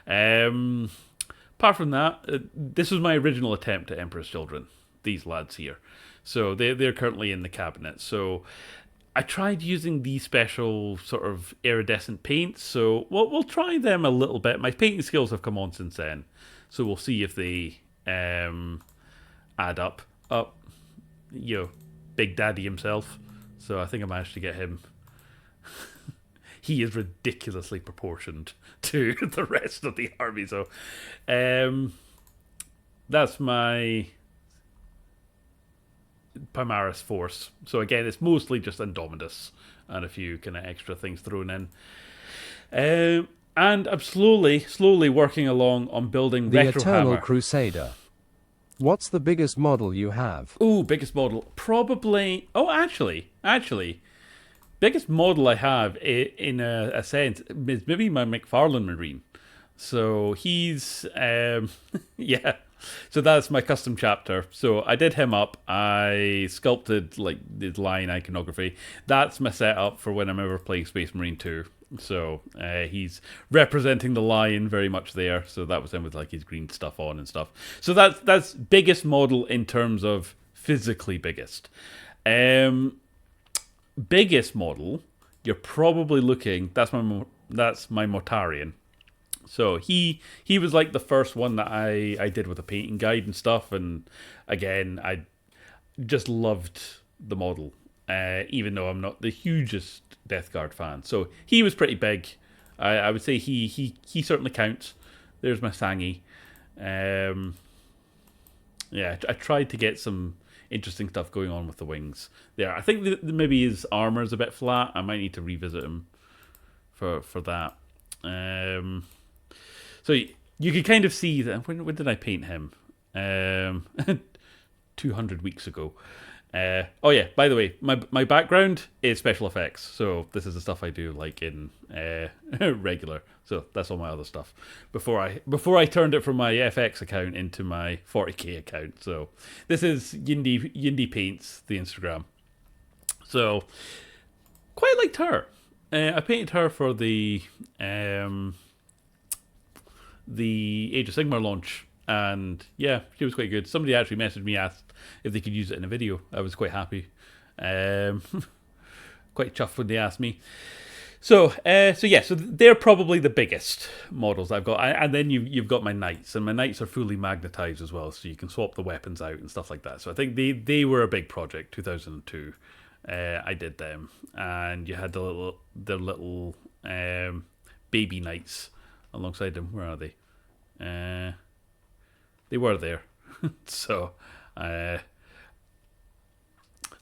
Apart from that, this was my original attempt at Emperor's Children, these lads here. So they're currently in the cabinet. So I tried using these special sort of iridescent paints, so we'll try them a little bit. My painting skills have come on since then, so we'll see if they... add up. Big Daddy himself. So I think I managed to get him. He is ridiculously proportioned to the rest of the army. So that's my Primaris force. So again, it's mostly just Indominus and a few kind of extra things thrown in. And I'm slowly working along on building The Retrohammer. Eternal Crusader. What's the biggest model you have? Ooh, biggest model. Probably... Oh, actually. Biggest model I have, in a sense, is maybe my McFarlane Marine. So he's... yeah. So that's my custom chapter. So I did him up. I sculpted like the line iconography. That's my setup for when I'm ever playing Space Marine 2. So he's representing the lion very much there. So that was him with like his green stuff on and stuff. So that's biggest model in terms of physically biggest. Biggest model, you're probably looking. That's my Mortarian. So he was like the first one that I did with a painting guide and stuff. And again, I just loved the model. Even though I'm not the hugest Death Guard fan. So he was pretty big. I would say he certainly counts. There's my Sangi. Yeah, I tried to get some interesting stuff going on with the wings there. I think maybe his armor is a bit flat. I might need to revisit him for that. So you can kind of see that. When did I paint him? 200 weeks ago. Oh yeah, by the way, my background is special effects, so this is the stuff I do like in regular. So that's all my other stuff. Before I turned it from my FX account into my 40k account. So this is YindyPaintZ, the Instagram. So quite liked her. I painted her for the Age of Sigmar launch. And yeah, she was quite good. Somebody actually messaged me, asked if they could use it in a video. I was quite happy. Quite chuffed when they asked me. So they're probably the biggest models I've got. And then you've got my Knights, and my Knights are fully magnetized as well, so you can swap the weapons out and stuff like that. So I think they were a big project, 2002. I did them, and you had the little baby Knights alongside them. Where are they? They were there. So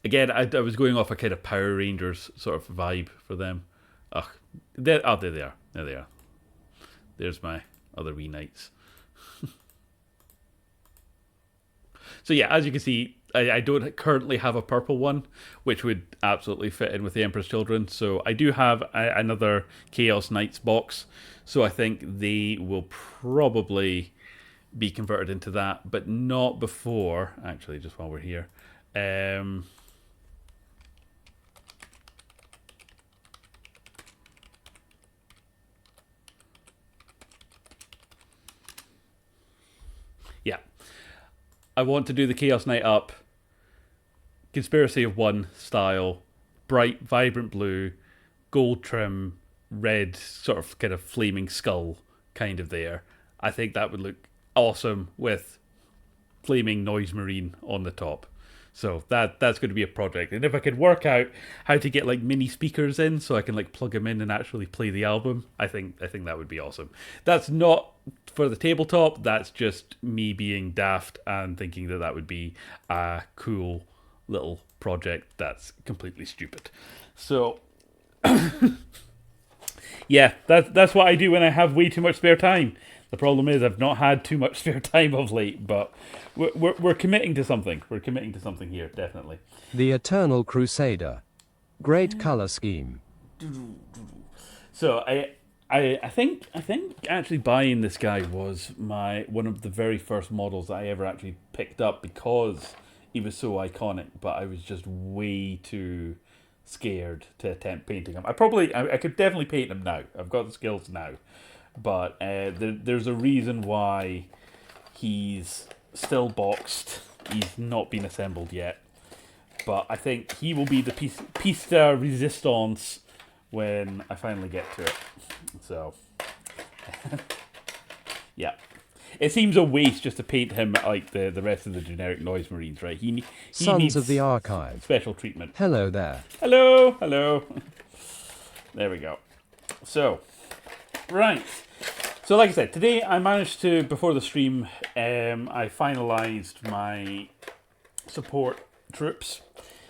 Again, I was going off a kind of Power Rangers sort of vibe for them. Ugh, there they are. There they are. There's my other wee knights. So yeah, as you can see, I don't currently have a purple one, which would absolutely fit in with the Emperor's Children. So I do have another Chaos Knights box. So I think they will probably be converted into that, but not before. Actually, just while we're here. Yeah. I want to do the Chaos Knight up, Conspiracy of One style, bright, vibrant blue, gold trim, red, sort of kind of flaming skull kind of there. I think that would look awesome with flaming noise marine on the top. So that's going to be a project. And if I could work out how to get like mini speakers in so I can like plug them in and actually play the album, I think that would be awesome. That's not for the tabletop, that's just me being daft and thinking that would be a cool little project that's completely stupid. So yeah, that's what I do when I have way too much spare time. The problem is I've not had too much spare time of late, but we're committing to something. We're committing to something here, definitely. The Eternal Crusader. Great color scheme. So I think actually buying this guy was one of the very first models that I ever actually picked up because he was so iconic, but I was just way too scared to attempt painting him. I could definitely paint him now. I've got the skills now. But there's a reason why he's still boxed. He's not been assembled yet. But I think he will be the piece de resistance when I finally get to it. So, yeah. It seems a waste just to paint him like the rest of the generic Noise Marines, right? He Sons needs of the Archive. special treatment. Hello there. Hello, hello. There we go. So, right. So like I said, today I managed to, before the stream, I finalised my support troops.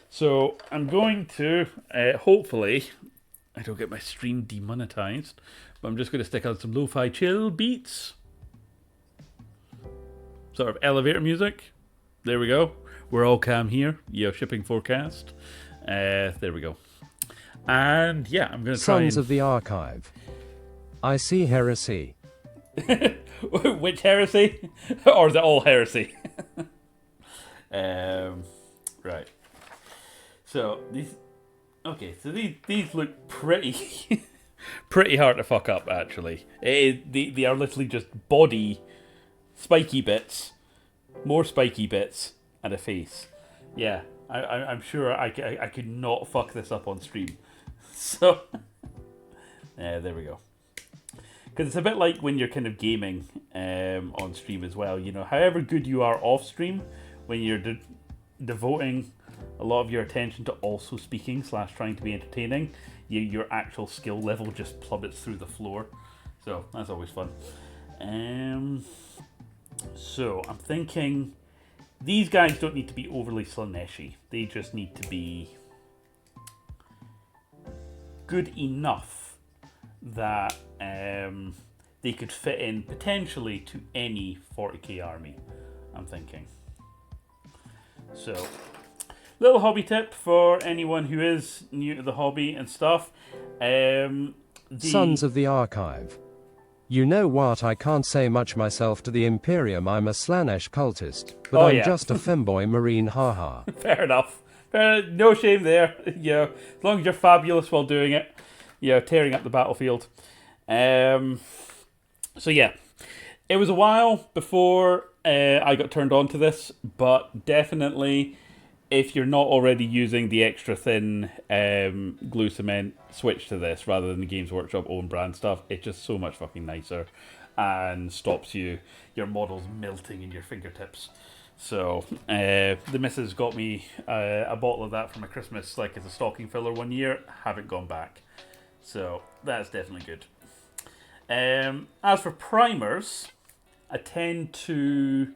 So I'm going to, hopefully, I don't get my stream demonetized, but I'm just going to stick on some lo-fi chill beats. Sort of elevator music. There we go. We're all calm here. Yeah, shipping forecast. There we go. And yeah, I'm going to try Sons of the Archive. I see heresy. Which heresy? Or is it all heresy? Right. So these look pretty pretty hard to fuck up actually. They are literally just body spiky bits, more spiky bits, and a face. Yeah, I'm sure I could not fuck this up on stream. So there we go. Because it's a bit like when you're kind of gaming on stream as well. You know, however good you are off stream, when you're devoting a lot of your attention to also speaking / trying to be entertaining, your actual skill level just plummets through the floor. So that's always fun. So I'm thinking these guys don't need to be overly Slaanesh-y. They just need to be good enough that they could fit in potentially to any 40k army, I'm thinking. So, little hobby tip for anyone who is new to the hobby and stuff. Sons of the Archive. You know what, I can't say much myself to the Imperium, I'm a Slaanesh cultist, but I'm just a femboy marine, haha. Fair enough. No shame there. Yeah, as long as you're fabulous while doing it. Yeah, tearing up the battlefield. So yeah, it was a while before I got turned on to this, but definitely if you're not already using the extra thin glue cement, switch to this rather than the Games Workshop own brand stuff. It's just so much fucking nicer and stops your models melting in your fingertips. So the missus got me a bottle of that for my Christmas, like as a stocking filler one year. Haven't gone back. So that's definitely good. As for primers, I tend to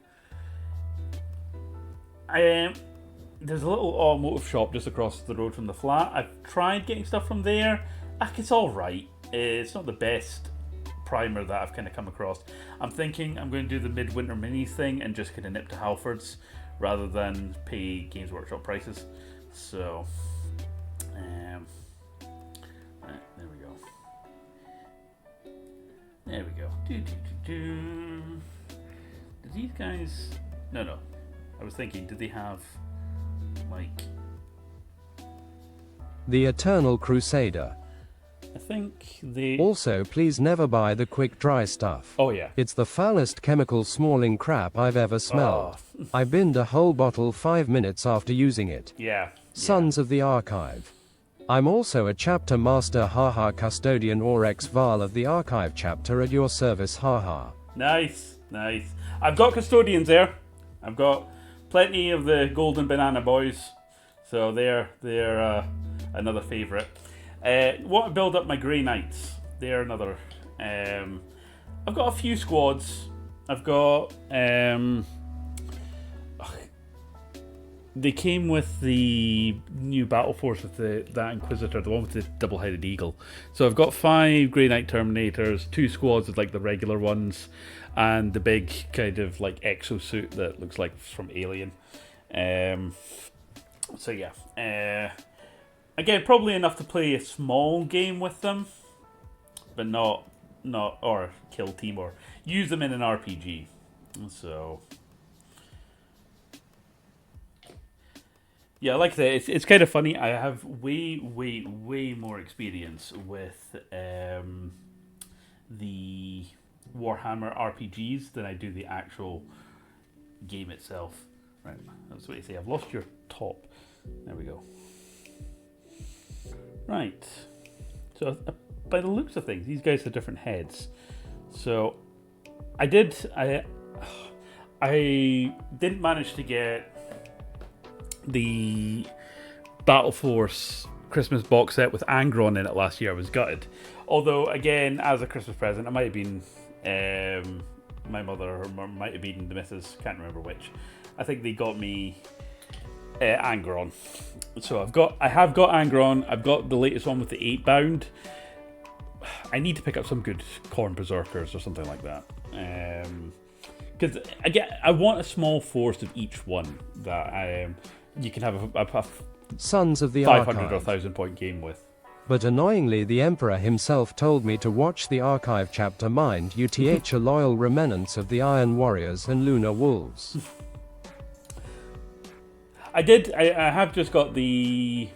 there's a little automotive shop just across the road from the flat. I've tried getting stuff from there. It's all right. It's not the best primer that I've kind of come across. I'm thinking I'm going to do the midwinter minis thing and just kind of nip to Halfords rather than pay Games Workshop prices. So, right, there we go. There we go. Did these guys? No. I was thinking, did they have like The Eternal Crusader. I think they. Also, please never buy the quick dry stuff. Oh yeah. It's the foulest chemical smalling crap I've ever smelled. I binned a whole bottle 5 minutes after using it. Yeah. Sons of the Archive. I'm also a chapter master, haha, custodian or ex-val of the archive chapter at your service, haha. Nice. I've got custodians there. I've got plenty of the golden banana boys, so they're another favourite. Want to build up my Grey Knights. They're another. I've got a few squads. I've got. They came with the new battle force with that Inquisitor, the one with the double-headed eagle. So I've got 5 Grey Knight Terminators, 2 squads of like the regular ones, and the big kind of like exosuit that looks like from Alien. So yeah. Again, probably enough to play a small game with them, but not or kill team or use them in an RPG. So yeah, like I say, it's kind of funny. I have way more experience with the Warhammer RPGs than I do the actual game itself. Right, that's what you say. I've lost your top. There we go. Right. So by the looks of things, these guys have different heads. So I didn't manage to get the Battle Force Christmas box set with Angron in it last year. I was gutted. Although, again, as a Christmas present, it might have been my mother or might have been the missus, can't remember which. I think they got me Angron. So I have got Angron. I've got the latest one with the 8 bound. I need to pick up some good Khorne Berserkers or something like that. Because I want a small force of each one that you can have a Sons of the 500 Archive. or 1,000 point game with. But annoyingly, the Emperor himself told me to watch the archive chapter. Mind you, a loyal remnants of the Iron Warriors and Lunar Wolves. I have just got the.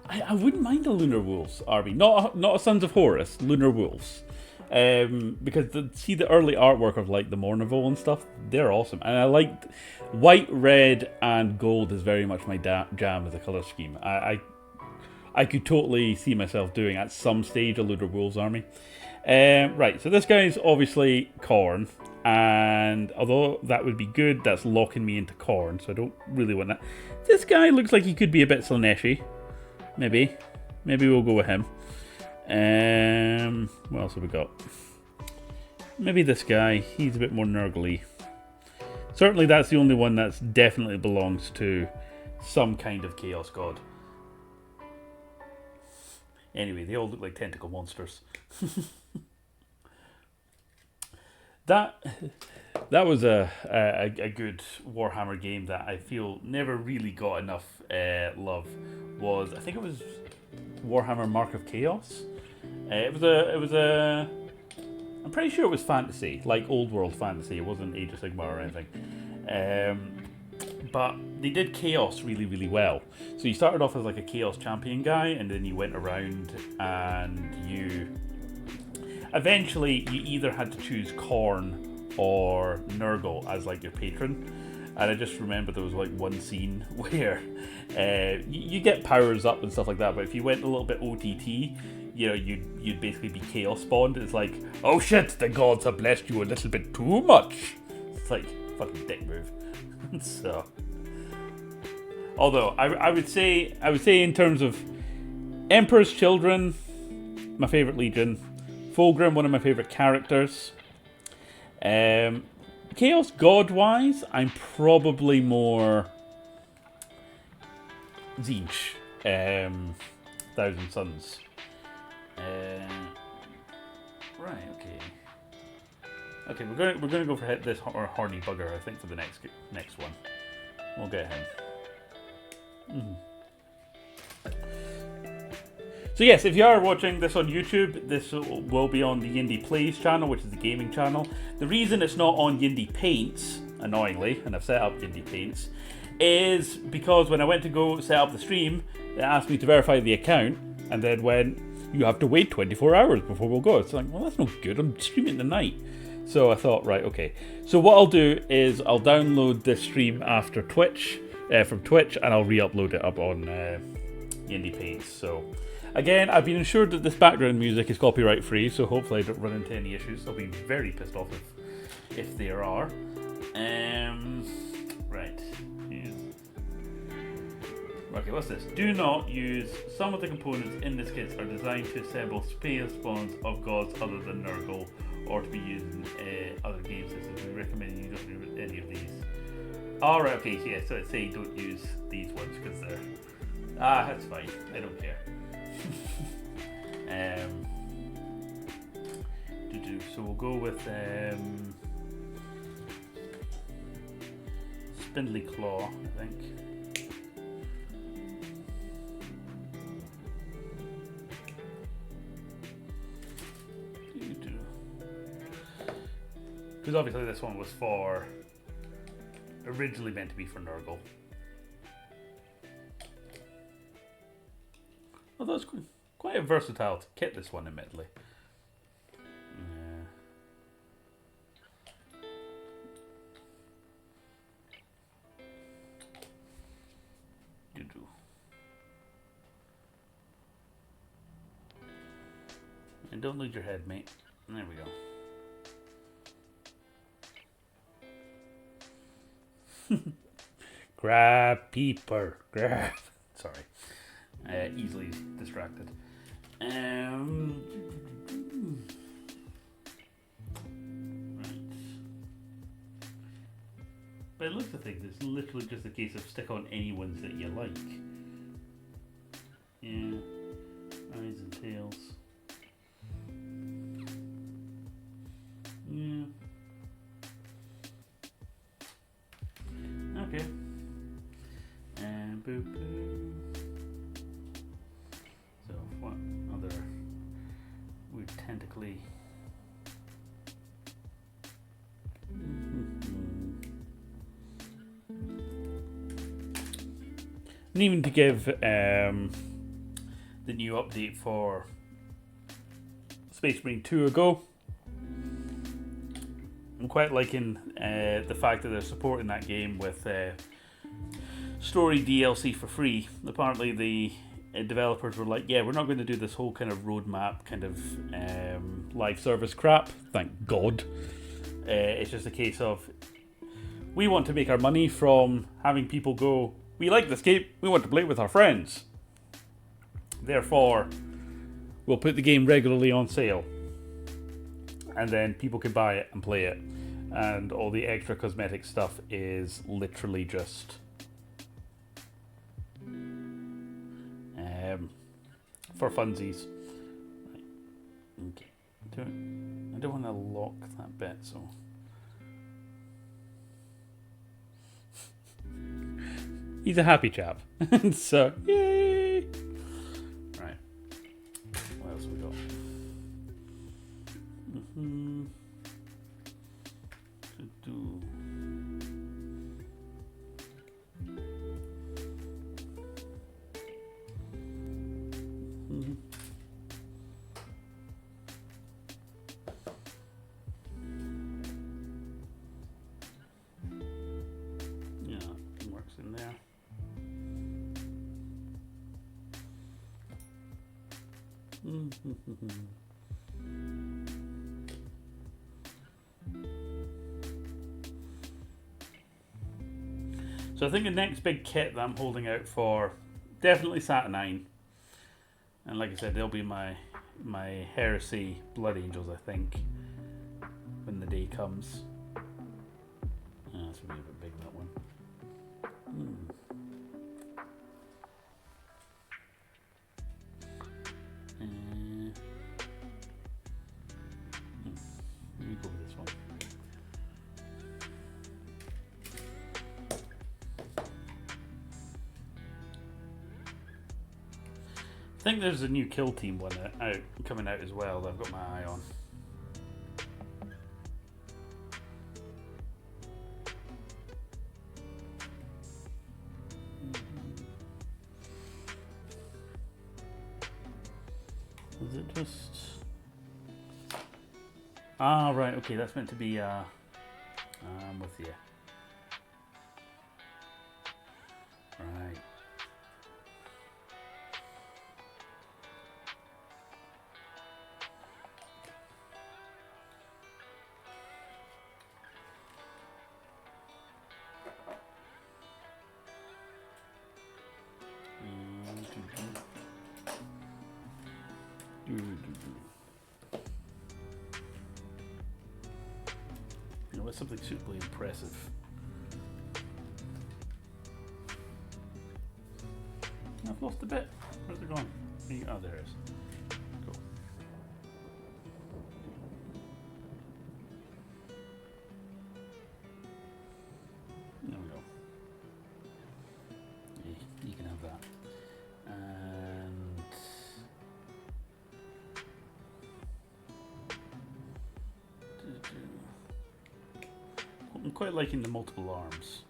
I wouldn't mind the Lunar Wolves army, not a Sons of Horus, Lunar Wolves, because see the early artwork of like the Mournival and stuff, they're awesome, and I liked white, red, and gold is very much my jam as a color scheme. I could totally see myself doing at some stage a Lunar Wolves army. Right, so this guy's obviously Khorne. And although that would be good, that's locking me into Khorne, so I don't really want that. This guy looks like he could be a bit Slaanesh-y. Maybe we'll go with him. What else have we got? Maybe this guy. He's a bit more nurgly. Certainly that's the only one that definitely belongs to some kind of Chaos God. Anyway, they all look like tentacle monsters. That was a good Warhammer game that I feel never really got enough love. I think it was Warhammer Mark of Chaos. It was a. I'm pretty sure it was fantasy, like old world fantasy. It wasn't Age of Sigmar or anything. But they did Chaos really well. So you started off as like a Chaos champion guy, and then you went around and you. Eventually, you either had to choose Khorne or Nurgle as like your patron, and I just remember there was like one scene where you get powers up and stuff like that. But if you went a little bit OTT, you'd basically be Chaos spawned. It's like, oh shit, the gods have blessed you a little bit too much. It's like fucking dick move. So, although I would say in terms of Emperor's Children, my favorite legion. Fulgrim, one of my favourite characters. Chaos God-wise, I'm probably more Zinch, Thousand Suns. Right, okay. Okay, we're gonna go for this horny bugger, I think, for the next one. We'll get him. So yes, if you are watching this on YouTube, this will be on the YindyPlayZ channel, which is the gaming channel. The reason it's not on YindyPaintZ, annoyingly, and I've set up YindyPaintZ, is because when I went to go set up the stream, it asked me to verify the account, and then went, you have to wait 24 hours before we'll go. It's like, well, that's no good. I'm streaming tonight. So I thought, right, okay. So what I'll do is I'll download this stream after Twitch, from Twitch, and I'll re-upload it up on YindyPaintZ. So again, I've been assured that this background music is copyright free, so hopefully I don't run into any issues. I'll be very pissed off if there are. Right. Okay, what's this? Do not use some of the components in this kit are designed to assemble space spawns of gods other than Nurgle, or to be used in other game systems. We recommend you don't use any of these. Alright, okay, yeah, so it's saying don't use these ones because they're... that's fine. I don't care. So we'll go with Spindly Claw, I think. Because obviously this one was originally meant to be for Nurgle. Although it's quite a versatile kit, this one, admittedly. And don't lose your head, mate. There we go. Grab peeper. Grab. Sorry. Easily distracted. Right. But it looks like it's literally just a case of stick on any ones that you like. Yeah. Eyes and tails. Yeah. Okay. And boo boo. So what other weird tentacly? And even to give the new update for Space Marine 2 a go. I'm quite liking the fact that they're supporting that game with story DLC for free. Apparently the developers were like, yeah, we're not going to do this whole kind of roadmap kind of live service crap. Thank God. It's just a case of we want to make our money from having people go, we like this game, we want to play it with our friends. Therefore, we'll put the game regularly on sale. And then people can buy it and play it. And all the extra cosmetic stuff is literally just for funsies. Right. Okay. I don't want to lock that bit, so he's a happy chap. So yay! Right. What else have we got? Do. Yeah, it works in there. So I think the next big kit that I'm holding out for, definitely Saturnine. And like I said, they'll be my Heresy Blood Angels, I think, when the day comes. That's really a bit big, that one. I think there's a new Kill Team one coming out as well that I've got my eye on. Is it just... Ah, right, okay, that's meant to be, I'm with you. Right. You know, what's something suitably impressive? I've lost a bit. Where's it gone? Oh, there it is. Cool. There we go. Yeah, you can have that. And I'm quite liking the multiple arms.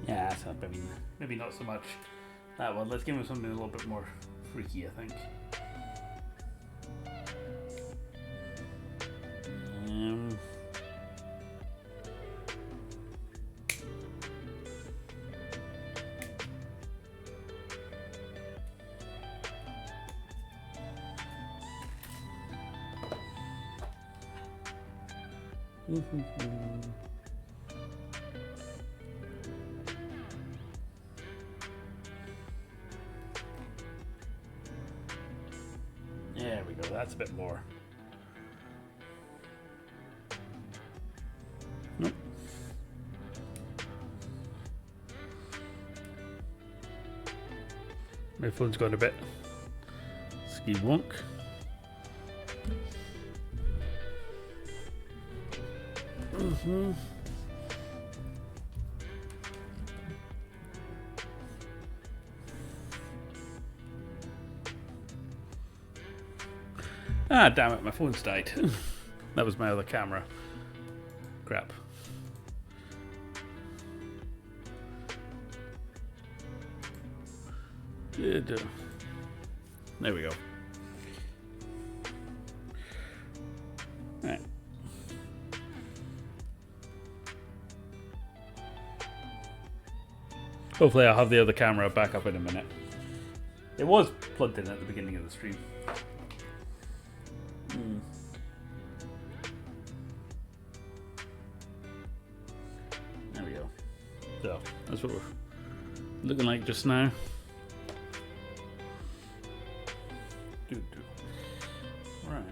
Yeah, so maybe not so much that one. Let's give him something a little bit more freaky, I think. There we go, that's a bit more. Nope. My phone's gone a bit ski wonk. Ah, damn it, my phone's died. That was my other camera. Crap. There we go. Right. Hopefully I'll have the other camera back up in a minute. It was plugged in at the beginning of the stream. There we go. So, that's what we're looking like just now. Right.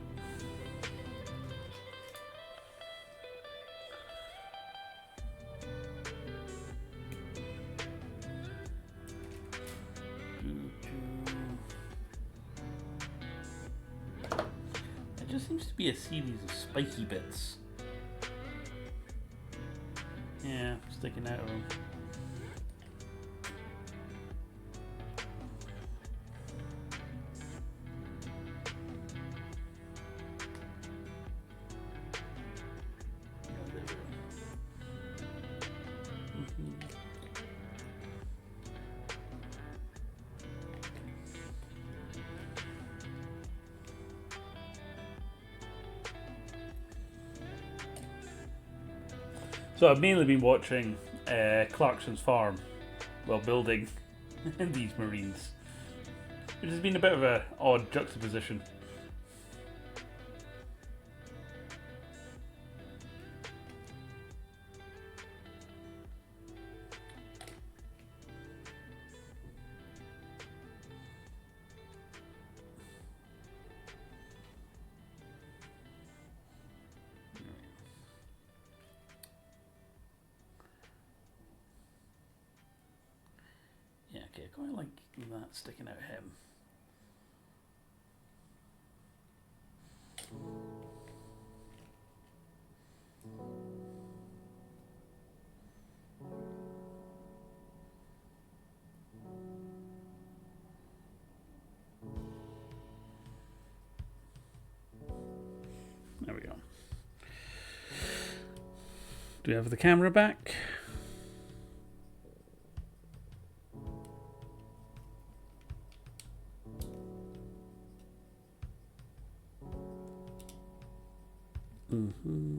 It just seems to be a series of spiky bits. Yeah, sticking out of them. So I've mainly been watching Clarkson's farm while building these Marines, which has been a bit of an odd juxtaposition. I quite like that sticking out him. There we go. Do we have the camera back? Mm-hmm.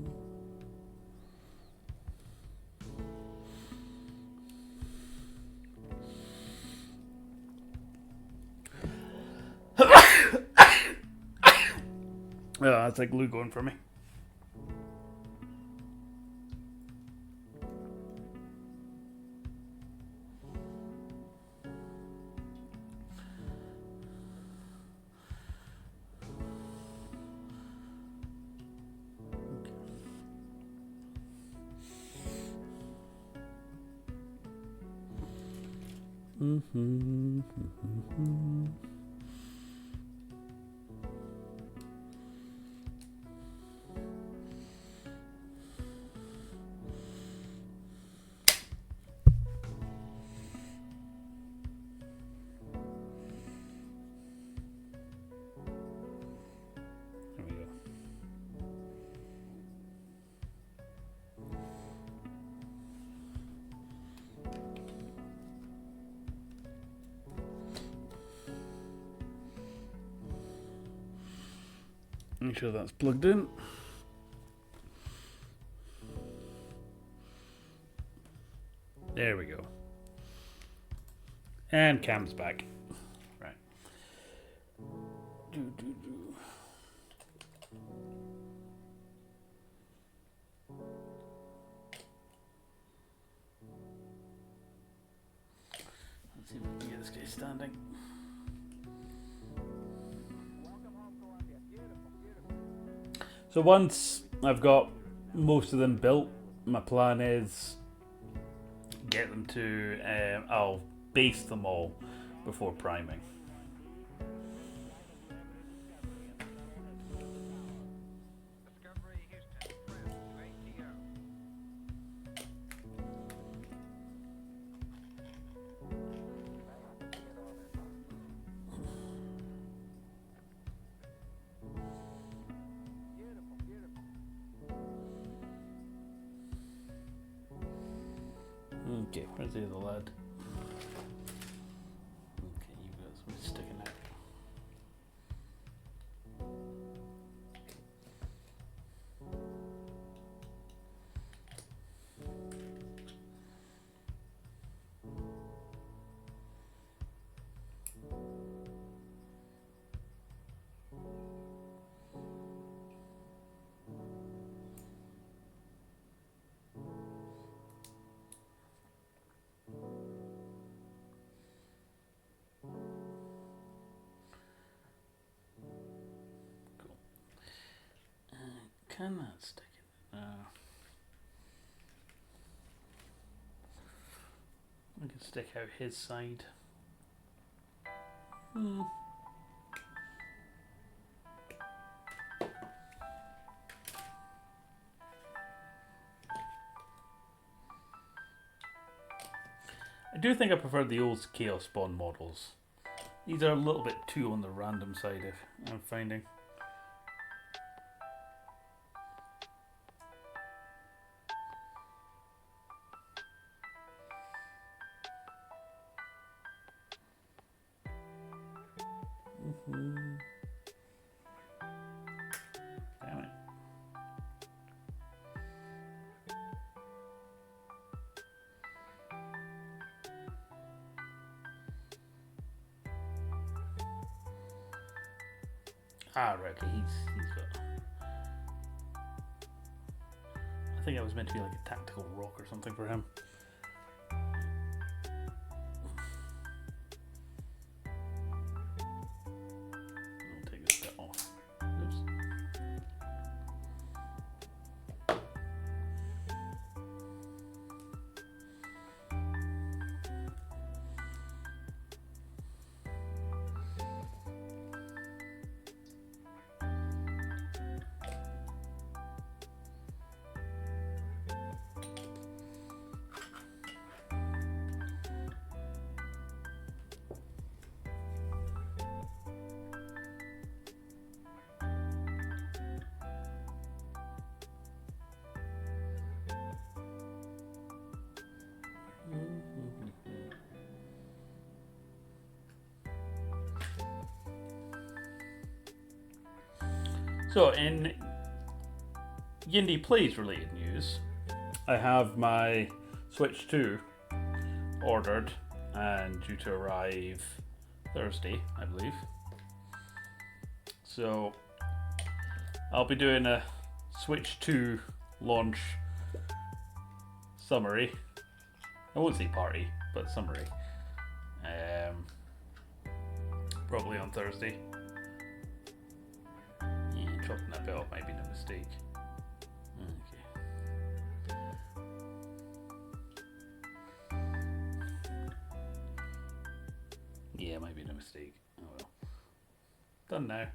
Oh, that's like glue going for me. Mm-hmm. Mm-hmm. There we go. Make sure that's plugged in. There we go. And cam's back. Right. Do. Let's see if we can get this guy standing. So once I've got most of them built, my plan is get them to, I'll base them all before priming. Okay, where's the other lad? Okay, you guys are sticking out. Can that stick in? No. I can stick out his side. I do think I prefer the old Chaos Spawn models. These are a little bit too on the random side, if I'm finding. Damn it. Ah, right, he's got... I think I was meant to be like a tactical rock or something for him. I'll take this bit off. Oops. So, in YindyPlayZ related news, I have my Switch 2 ordered and due to arrive Thursday, I believe. So, I'll be doing a Switch 2 launch summary. I won't say party, but summary. Probably on Thursday. Yeah, chopping that bit off might be a mistake. Okay. Yeah, it might be a mistake. Oh well. Done now.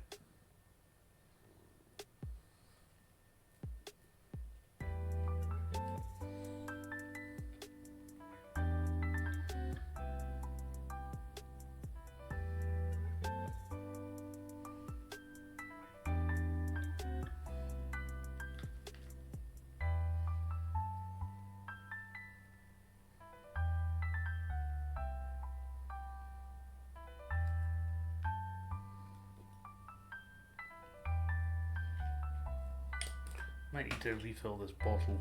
Might need to refill this bottle.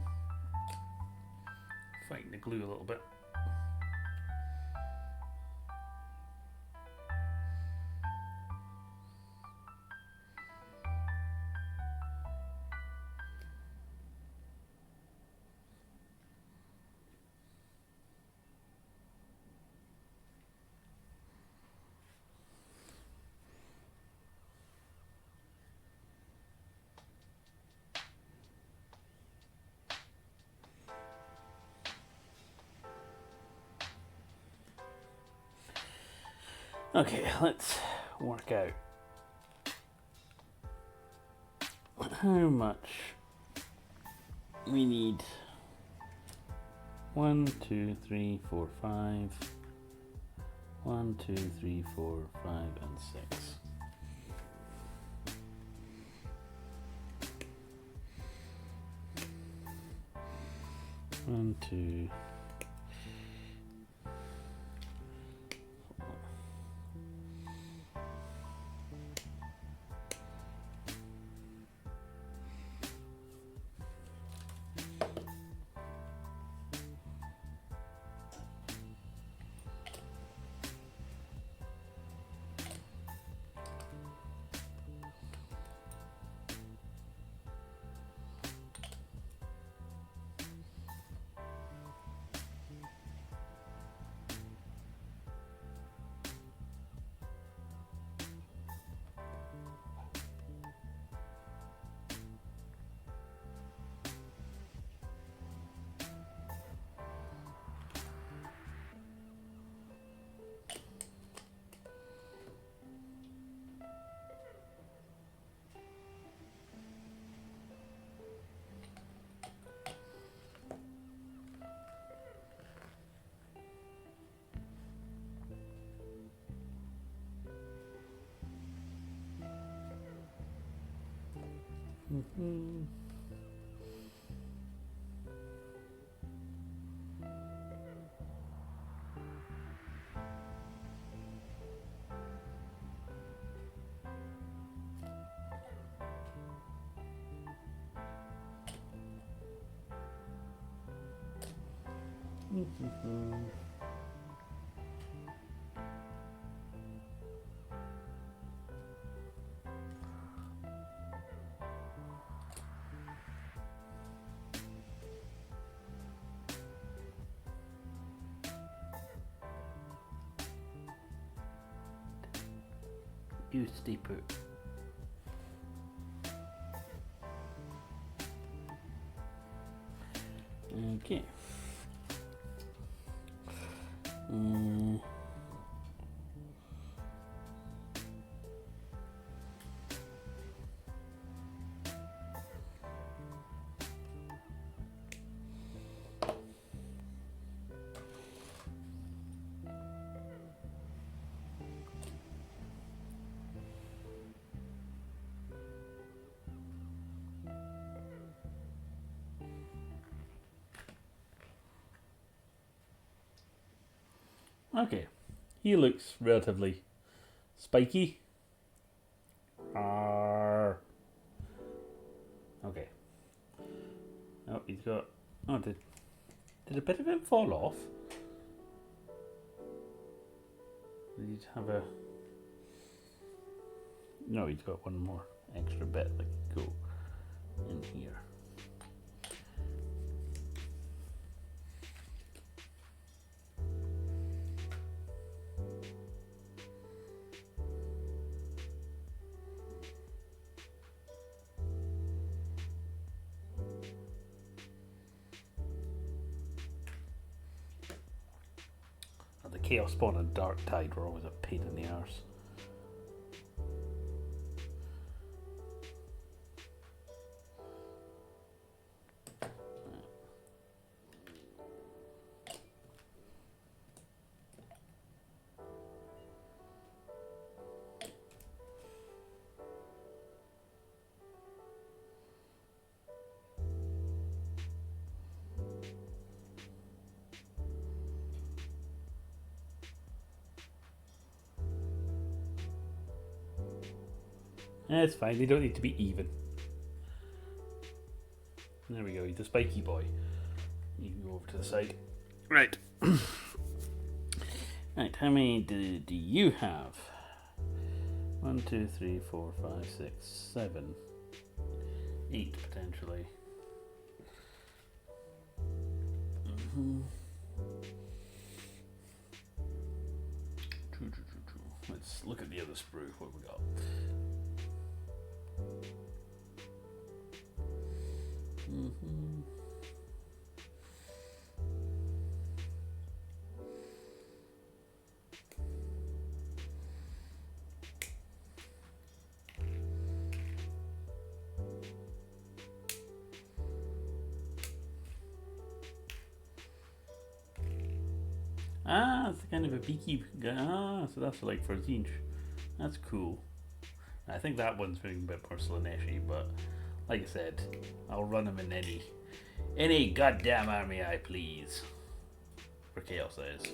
Fighting the glue a little bit. Okay, let's work out how much we need. 1, 2, 3, 4, 5. 1, 2, 3, 4, 5, and 6. One, two. You stay put. Okay. Okay, he looks relatively spiky. he's got... Oh, did a bit of him fall off? Did he have a... No, he's got one more extra bit that can go in here. The Chaos Spawn and Dark Tide were always a pain in the arse. It's fine, they don't need to be even. There we go, he's the spiky boy. You can go over to the side. Right. Right, how many do you have? 1, 2, 3, 4, 5, 6, 7, 8 potentially. Let's look at the other sprue. What have we got? Ah, it's kind of a beaky. Ah, so that's like for Zinch. That's cool. I think that one's being a bit more Slaanesh-y, but like I said, I'll run him in any goddamn army I please. For Chaos, that is.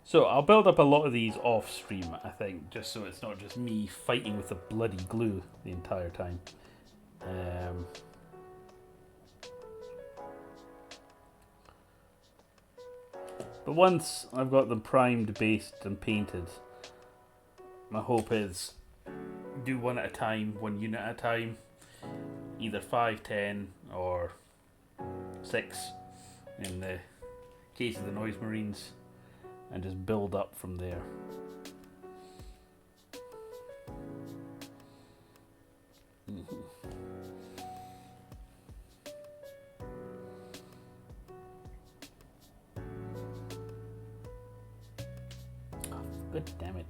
So I'll build up a lot of these off stream, I think, just so it's not just me fighting with the bloody glue the entire time. But once I've got them primed, based and painted, my hope is do one at a time, one unit at a time, either 5, 10 or 6 in the case of the Noise Marines, and just build up from there. Oh, good damn it.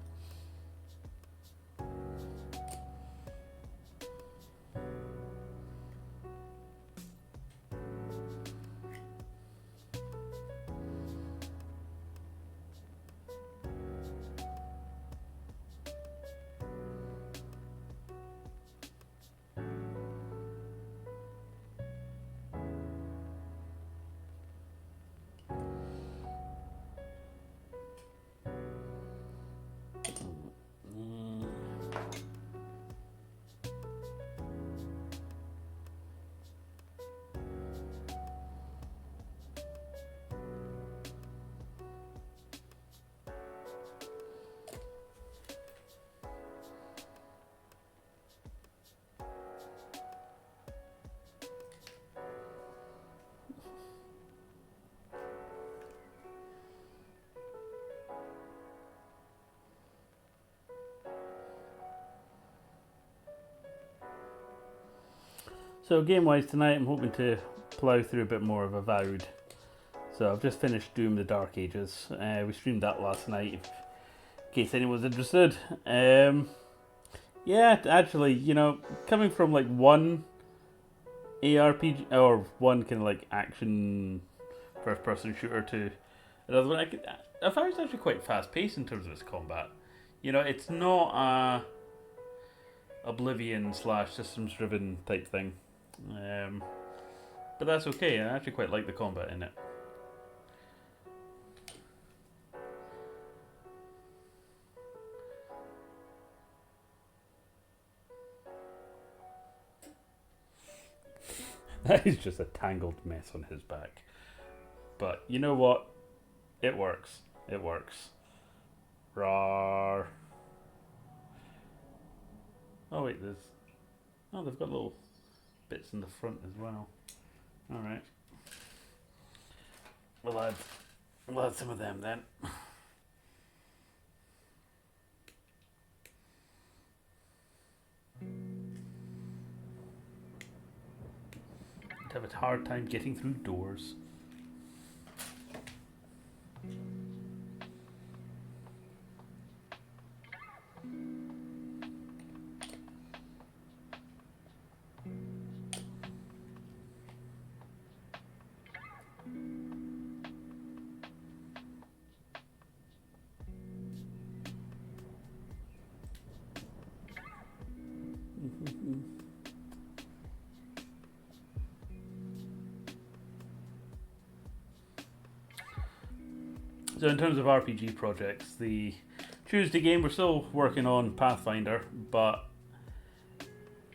So game-wise tonight, I'm hoping to plough through a bit more of a varied. So I've just finished Doom the Dark Ages. We streamed that last night. If case anyone's interested. Yeah, actually, you know, coming from like one ARPG or one kind of like action first-person shooter to another one, I found it's actually quite fast-paced in terms of its combat. You know, it's not a Oblivion / systems-driven type thing, but that's okay. I actually quite like the combat in it. That is just a tangled mess on his back. But you know what? It works. It works. Rawr. Oh wait, there's... Oh, they've got little bits in the front as well. Alright. We'll add some of them then. Have a hard time getting through doors. So in terms of RPG projects, the Tuesday game, we're still working on Pathfinder, but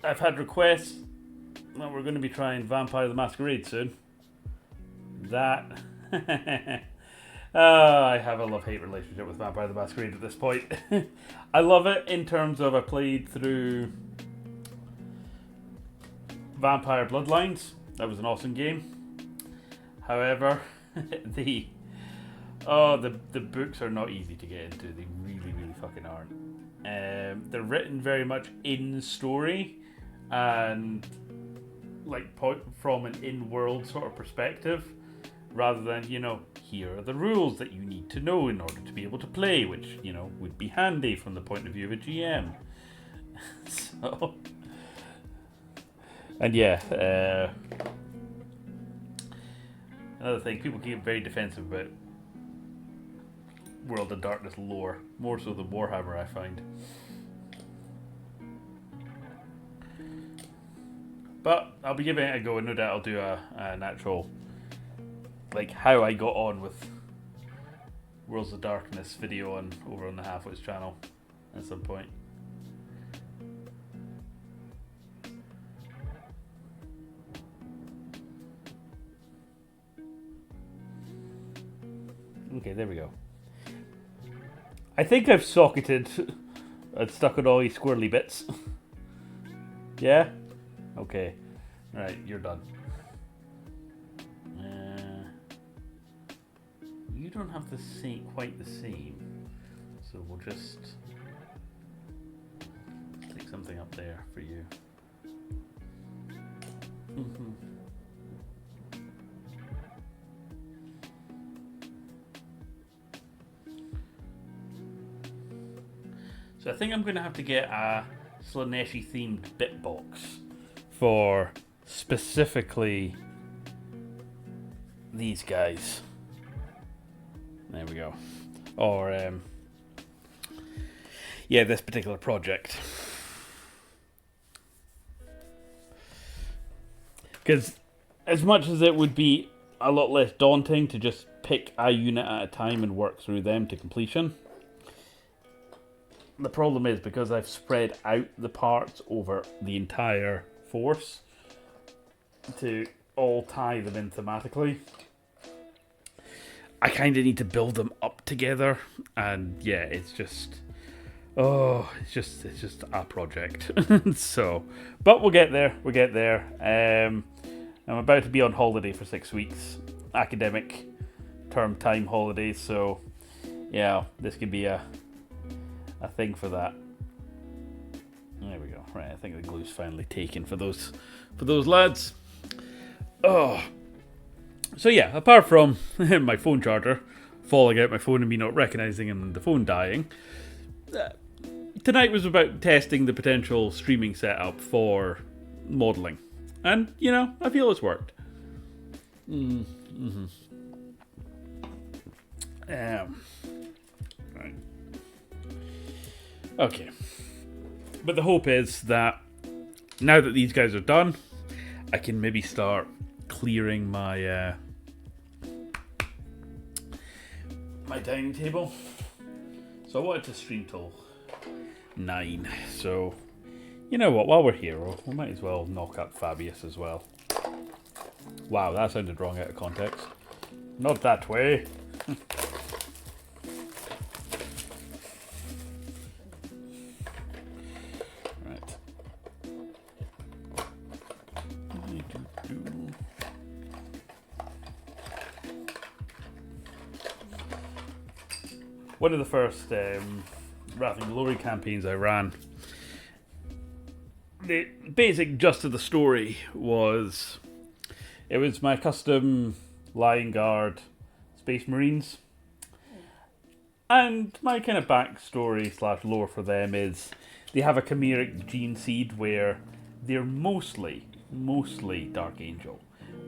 I've had requests that we're going to be trying Vampire the Masquerade soon. That... I have a love-hate relationship with Vampire the Masquerade at this point. I love it in terms of I played through Vampire Bloodlines. That was an awesome game. However, the books are not easy to get into. They really, really fucking aren't. They're written very much in story and like from an in-world sort of perspective, rather than, you know, here are the rules that you need to know in order to be able to play, which, you know, would be handy from the point of view of a GM. So, and yeah, another thing, people get very defensive about World of Darkness lore, more so than Warhammer, I find. But I'll be giving it a go, and no doubt I'll do an actual, like, how I got on with Worlds of Darkness video over on the Halfway's channel at some point. Okay, there we go. I think I've socketed and stuck on all these squirrely bits. Yeah? Okay. Alright, you're done. You don't have quite the same. So we'll just stick something up there for you. So I think I'm going to have to get a Slaanesh themed bit box for specifically these guys. There we go. Or, yeah, this particular project. Because as much as it would be a lot less daunting to just pick a unit at a time and work through them to completion, the problem is, because I've spread out the parts over the entire force to all tie them in thematically, I kind of need to build them up together, and yeah, it's just a project. So, but we'll get there. I'm about to be on holiday for 6 weeks, academic term time holidays. So, yeah, this could be a thing for that. There we go. Right, I think the glue's finally taken for those lads. Oh. So yeah, apart from my phone charger falling out my phone and me not recognizing and the phone dying, tonight was about testing the potential streaming setup for modelling. And, you know, I feel it's worked. Right. Okay. But the hope is that now that these guys are done, I can maybe start clearing my my dining table. So I wanted to stream till 9. So, you know what, while we're here, we might as well knock up Fabius as well. Wow, that sounded wrong out of context. Not that way. Right. One of the first Wrath and Glory campaigns I ran, the basic gist of the story was, it was my custom Lion Guard Space Marines, and my kind of backstory / lore for them is they have a chimeric gene seed where they're mostly Dark Angel,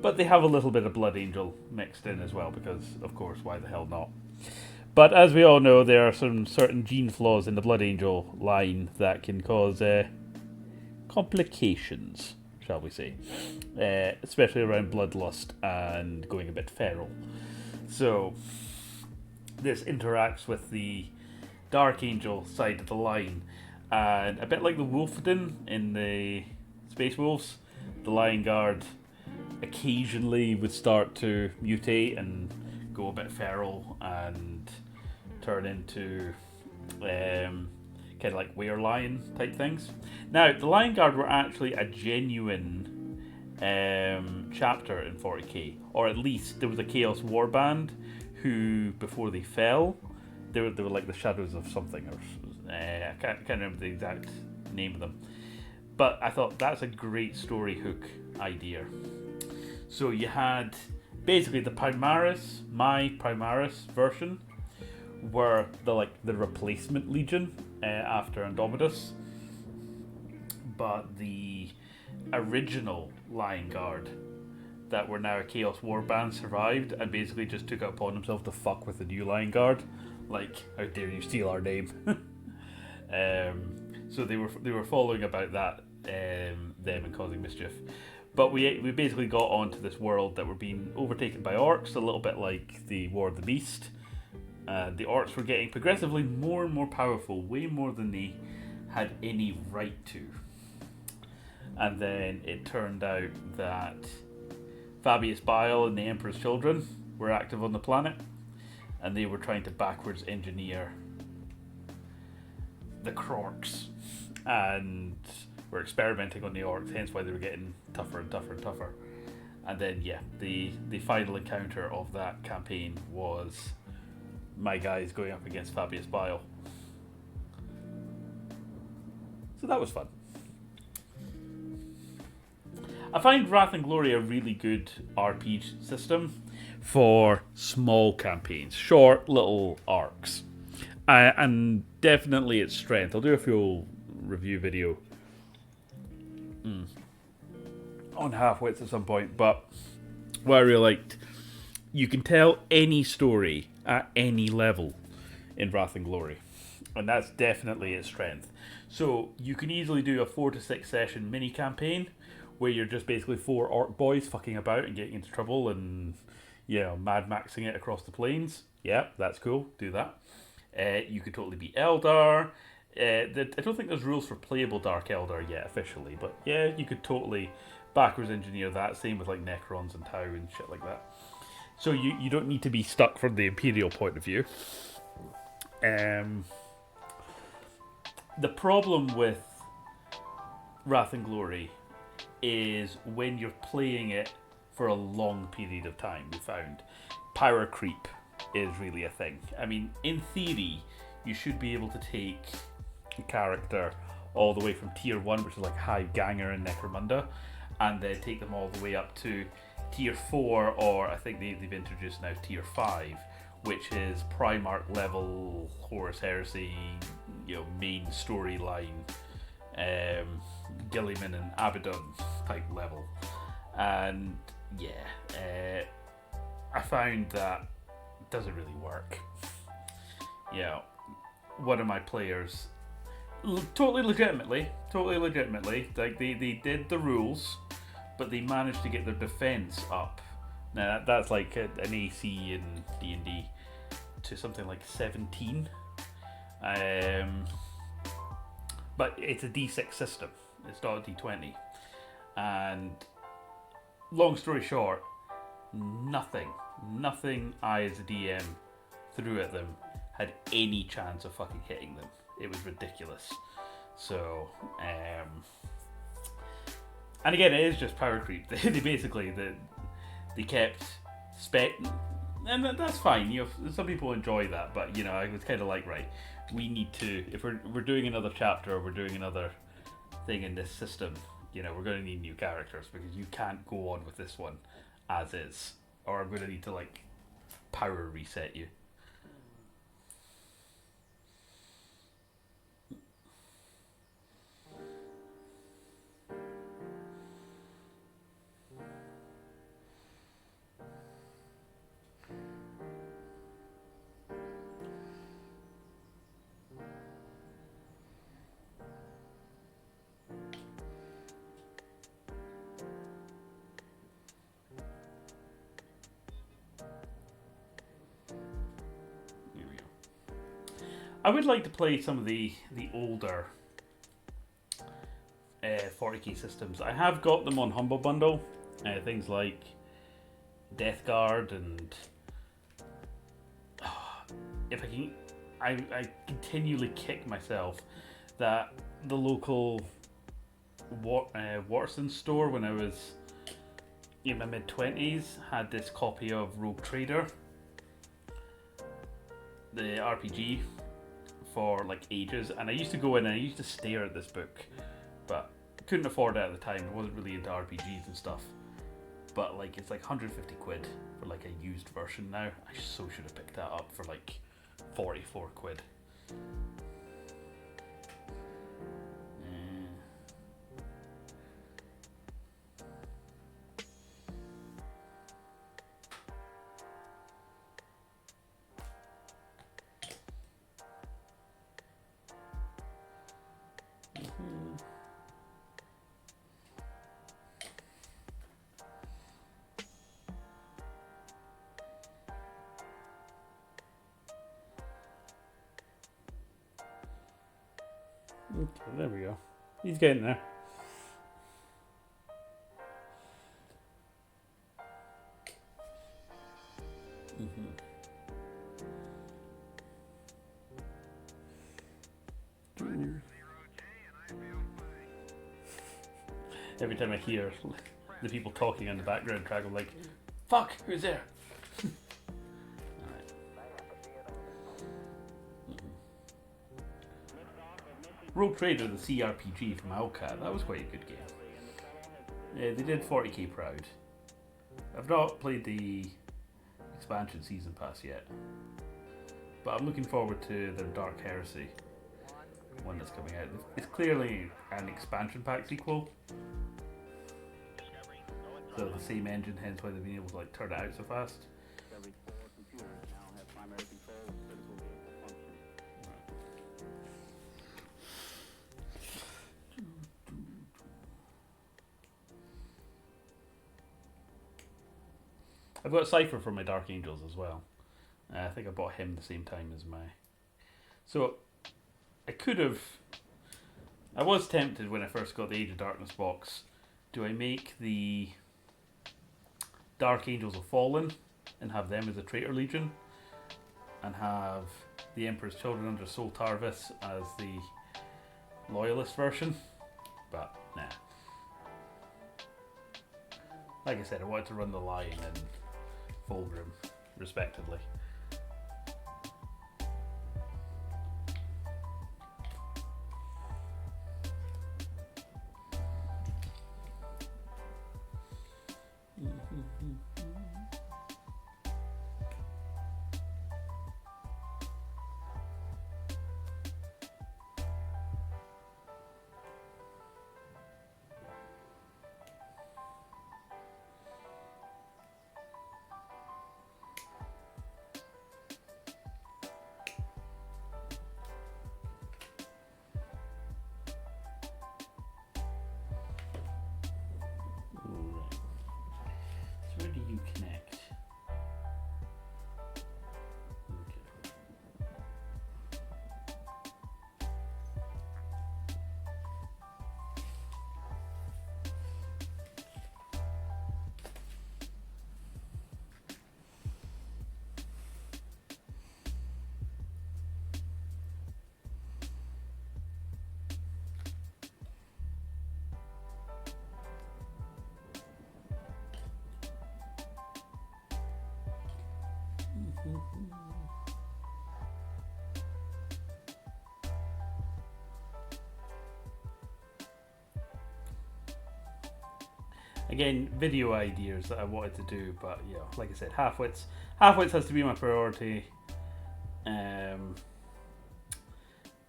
but they have a little bit of Blood Angel mixed in as well, because of course, why the hell not? But as we all know, there are some certain gene flaws in the Blood Angel line that can cause complications, shall we say, especially around bloodlust and going a bit feral. So this interacts with the Dark Angel side of the line, and a bit like the Wolfden in the Space Wolves, the Lion Guard occasionally would start to mutate and go a bit feral and turn into kind of like were-lion type things. Now, the Lion Guard were actually a genuine chapter in 40k, or at least there was a Chaos Warband who, before they fell, they were like the shadows of something, or I can't remember the exact name of them. But I thought that's a great story hook idea. So you had basically the Primaris, my Primaris version, were the replacement legion after Indomitus, but the original Lion Guard that were now a Chaos Warband survived and basically just took it upon themselves to fuck with the new Lion Guard. Like, how dare you steal our name? So they were following about that, them and causing mischief. But we basically got onto this world that were being overtaken by orcs, a little bit like the War of the Beast. The orcs were getting progressively more and more powerful, way more than they had any right to. And then it turned out that Fabius Bile and the Emperor's Children were active on the planet, and they were trying to backwards engineer the Krorks, and were experimenting on the orcs, hence why they were getting tougher and tougher and tougher. And then, yeah, the final encounter of that campaign was my guys going up against Fabius Bile. So that was fun. I find Wrath and Glory a really good RPG system for small campaigns, short little arcs, and definitely its strength. I'll do a full review video on Halfwits at some point, but what I really liked, you can tell any story at any level in Wrath and Glory, and that's definitely its strength. So you can easily do a 4 to 6 session mini campaign where you're just basically 4 orc boys fucking about and getting into trouble and, you know, Mad Maxing it across the plains. Yeah, that's cool. Do that. You could totally be Eldar. I don't think there's rules for playable Dark Eldar yet officially, but yeah, you could totally backwards engineer that. Same with like Necrons and Tau and shit like that. So you don't need to be stuck from the Imperial point of view. The problem with Wrath and Glory is when you're playing it for a long period of time, we found power creep is really a thing. I mean, in theory, you should be able to take a character all the way from tier 1, which is like Hive Ganger and Necromunda, and then take them all the way up to tier 4, or I think they've introduced now tier 5, which is Primarch level Horus Heresy main storyline, Gilliman and Abaddon type level, and I found that doesn't really work. One of my players, totally legitimately, like they did the rules, but they managed to get their defense up. Now that's like an AC in D&D to something like 17. But it's a D6 system. It's not a D20. And long story short, nothing I as a DM threw at them had any chance of fucking hitting them. It was ridiculous. So, and again, it is just power creep. They basically they kept spec, and that's fine. Some people enjoy that, but I was kind of like, right, we need to, if we're doing another chapter, or we're doing another thing in this system, we're going to need new characters, because you can't go on with this one as is, or I'm going to need to like power reset you. I would like to play some of the older 40k systems. I have got them on Humble Bundle. Things like Death Guard and if I can, I continually kick myself that the local Waterson store when I was in my mid-20s had this copy of Rogue Trader, the RPG, for like ages, and I used to go in and I used to stare at this book, but couldn't afford it at the time. I wasn't really into RPGs and stuff, but like it's like 150 quid for like a used version now. I so should have picked that up for like 44 quid. Okay, there we go. He's getting there. Every time I hear the people talking on the background track, I'm like, fuck, who's there? Rogue Trader, the CRPG from Owlcat, that was quite a good game. Yeah, they did 40k proud. I've not played the expansion season pass yet, but I'm looking forward to their Dark Heresy one that's coming out. It's clearly an expansion pack sequel, so the same engine, hence why they've been able to like turn it out so fast. I've got Cypher for my Dark Angels as well. I think I bought him the same time as my... So, I was tempted when I first got the Age of Darkness box. Do I make the Dark Angels of Fallen and have them as a Traitor Legion? And have the Emperor's Children under Sol Tarvis as the Loyalist version? But, nah. Like I said, I wanted to run the Lion and Fulgrim, respectively. again, video ideas that I wanted to do, but yeah, like I said, half-wits has to be my priority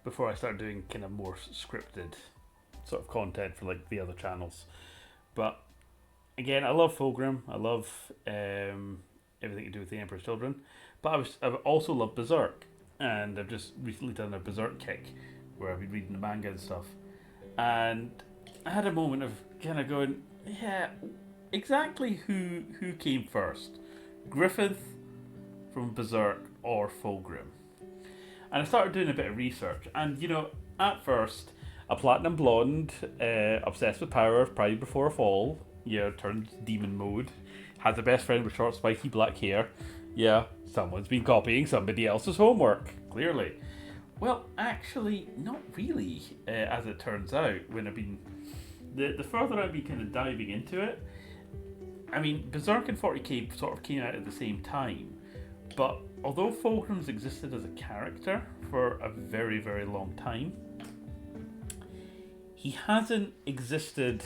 before I start doing kind of more scripted sort of content for like the other channels. But again, I love Fulgrim. I love everything to do with the Emperor's Children. But I've also loved Berserk, and I've just recently done a Berserk kick where I've been reading the manga and stuff, and I had a moment of kind of going, yeah, exactly who came first, Griffith from Berserk or Fulgrim? And I started doing a bit of research, and you know, at first, a platinum blonde, obsessed with power, pride before a fall, yeah, turns demon mode, has a best friend with short spiky black hair. Yeah, someone's been copying somebody else's homework, clearly. Well, actually, not really, as it turns out, when I've been... The further I've been kind of diving into it, I mean, Berserk and 40k sort of came out at the same time, but although Fulgrim's existed as a character for a very, very long time, he hasn't existed,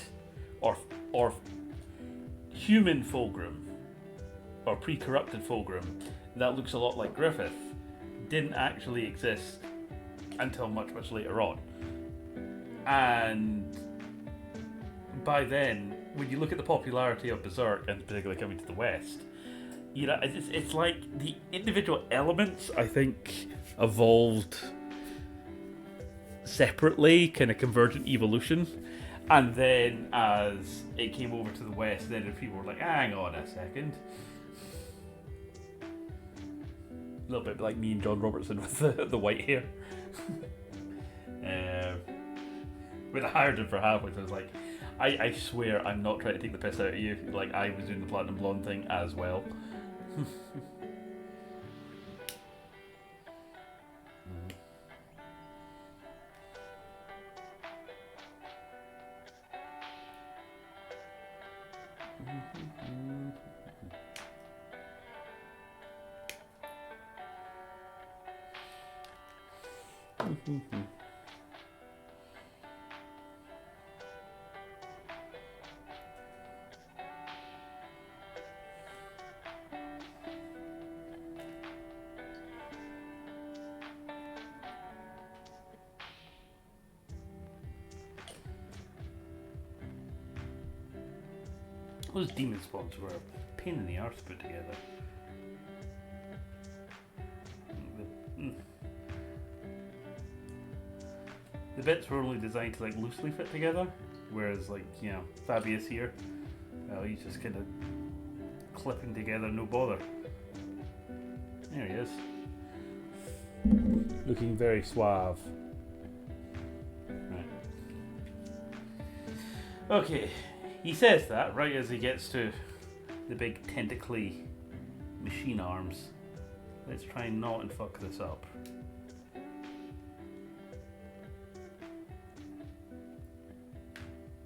or human Fulgrim, or pre-corrupted Fulgrim, that looks a lot like Griffith, didn't actually exist until much, much later on. And by then, when you look at the popularity of Berserk, and particularly coming to the West, you know, it's like the individual elements, I think, evolved separately, kind of convergent evolution. And then as it came over to the West, then people were like, hang on a second. A little bit like me and John Robertson with the white hair. When I hired him for halfway, so I was like, I swear I'm not trying to take the piss out of you. Like, I was doing the platinum blonde thing as well. Those demon spawns were a pain in the arse to put together. The bits were only designed to like loosely fit together, whereas like, you know, Fabius here, well, he's just kind of clipping together, no bother. There he is. Looking very suave. Right. Okay. He says that right as he gets to the big tentacly machine arms. Let's try and not and fuck this up.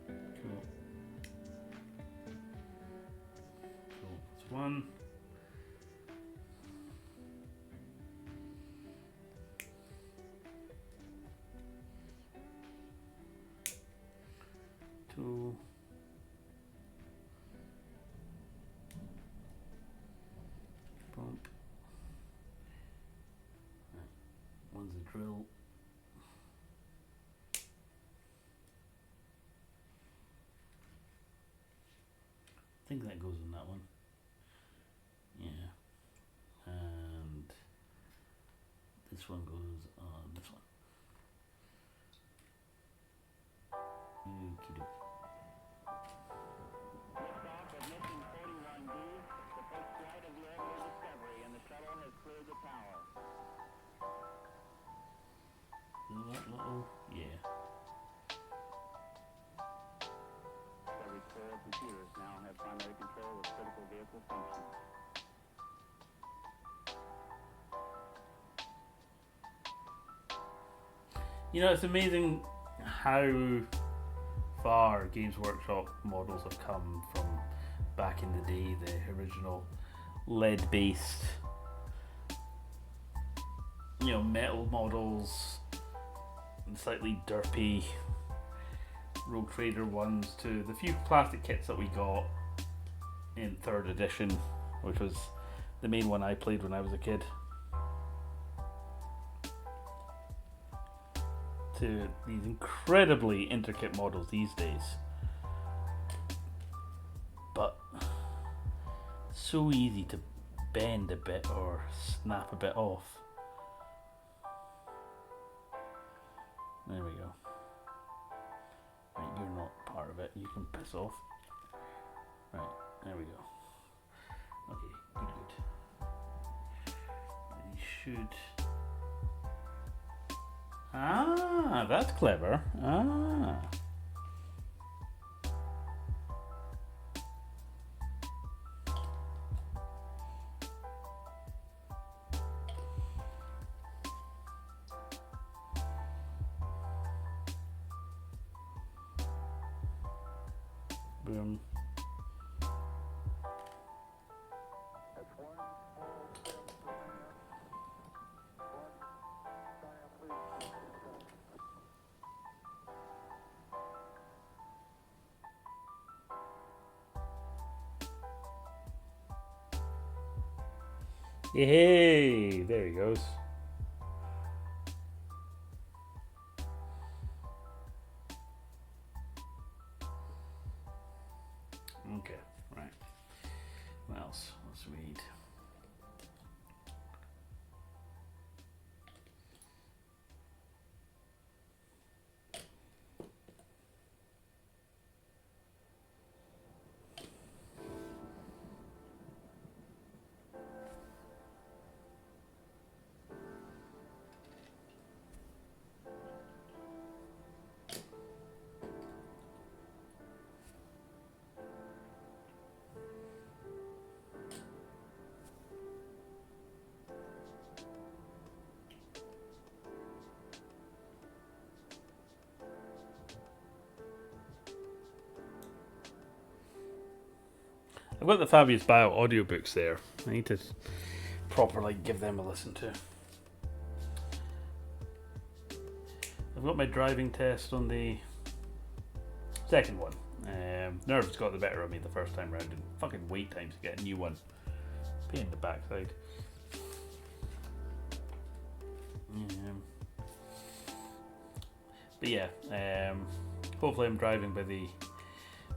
Cool. Cool. That's one. Two. Bump. Right. One's a drill. I think that goes in that one. Yeah. And this one goes on this one. Okie dokie. Liftoff of mission 41D, the first flight of the earlier discovery, and the shuttle has cleared the tower. That little, yeah. Discovery's core computers now have primary control of critical vehicle functions. You know, it's amazing how far Games Workshop models have come from back in the day, the original lead-based, you know, metal models, and slightly derpy Rogue Trader ones to the few plastic kits that we got in 3rd edition, which was the main one I played when I was a kid, to these incredibly intricate models these days. But so easy to bend a bit or snap a bit off. There we go. Right, you're not part of it. You can piss off. Right, there we go. Okay, good. And you should. Ah, that's clever. Ah. Boom. Yay! There he goes. Okay, right. What else? Let's read. I've got the Fabius Bio audiobooks there. I need to properly give them a listen to. I've got my driving test on the second one. Nerves got the better of me the first time round, and fucking wait times to get a new one. Pain in the backside. But yeah, hopefully I'm driving by the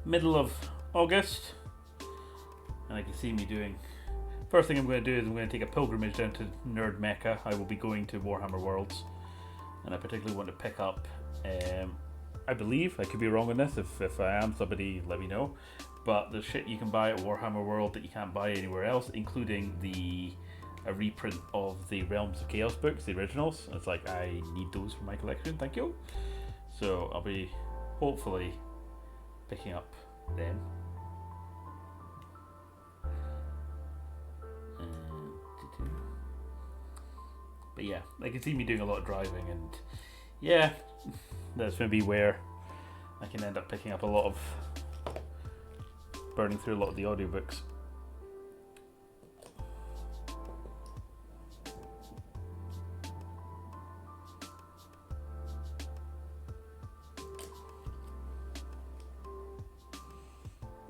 middle of August. And I can see me doing. First thing I'm going to do is I'm going to take a pilgrimage down to Nerd Mecca. I will be going to Warhammer Worlds, and I particularly want to pick up. I believe I could be wrong on this. If I am, somebody let me know. But there's shit you can buy at Warhammer World that you can't buy anywhere else, including a reprint of the Realms of Chaos books, the originals. It's like I need those for my collection. Thank you. So I'll be hopefully picking up them. But yeah, I can see me doing a lot of driving, and yeah, that's going to be where I can end up picking up a lot of, burning through a lot of the audiobooks.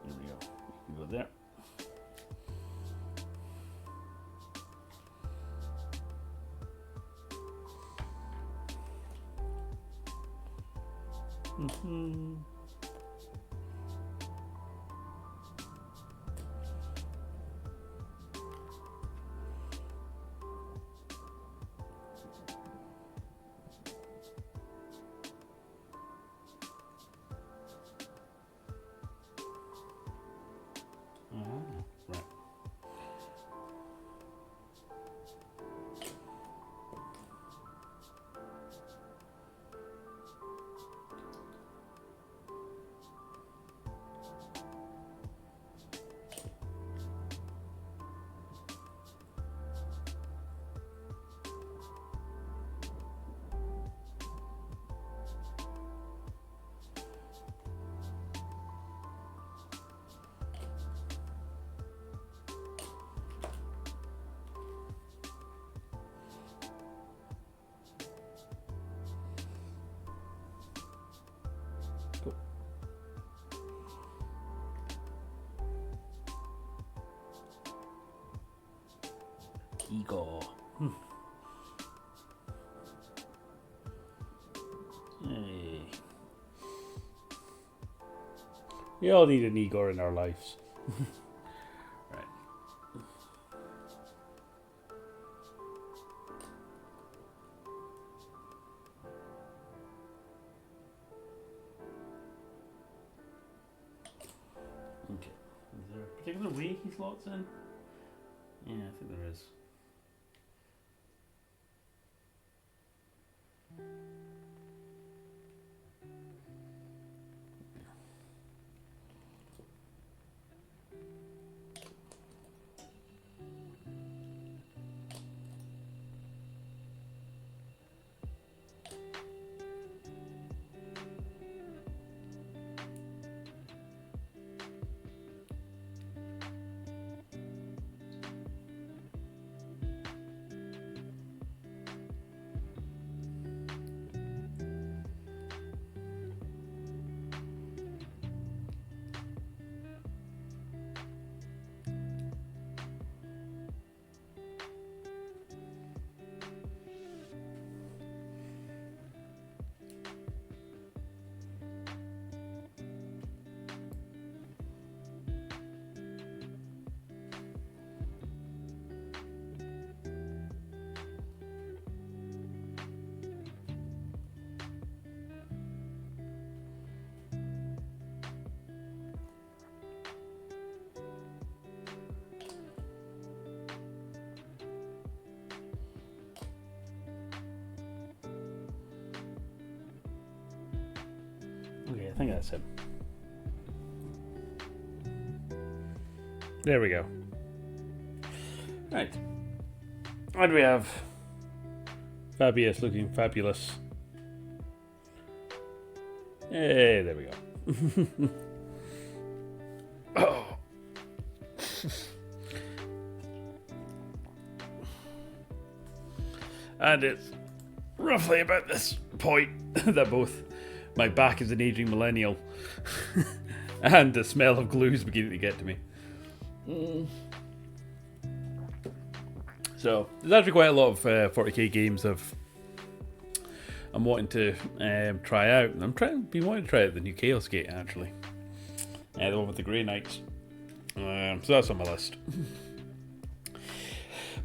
There we go. You can go there. Right. Igor. Hey. We all need an Igor in our lives. Right. Okay. Is there a particular way he slots in? Yeah, I think there is. Okay, I think that's him. There we go. Right. And we have Fabius looking fabulous. Hey, there we go. Oh. And it's roughly about this point that both my back is an aging millennial and the smell of glue is beginning to get to me. So there's actually quite a lot of 40k games I'm wanting to try out. I'm been wanting to try out the new Chaos Gate actually, the one with the Grey Knights. So that's on my list.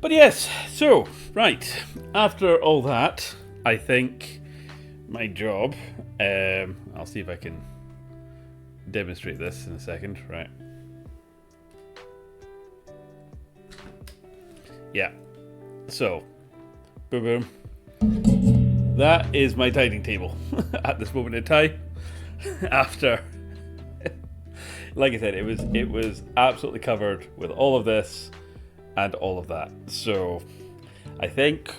But yes, so right after all that, I think my job. I'll see if I can demonstrate this in a second. Right. Yeah. So, boom, boom. That is my dining table at this moment in time. After, like I said, it was absolutely covered with all of this and all of that. So, I think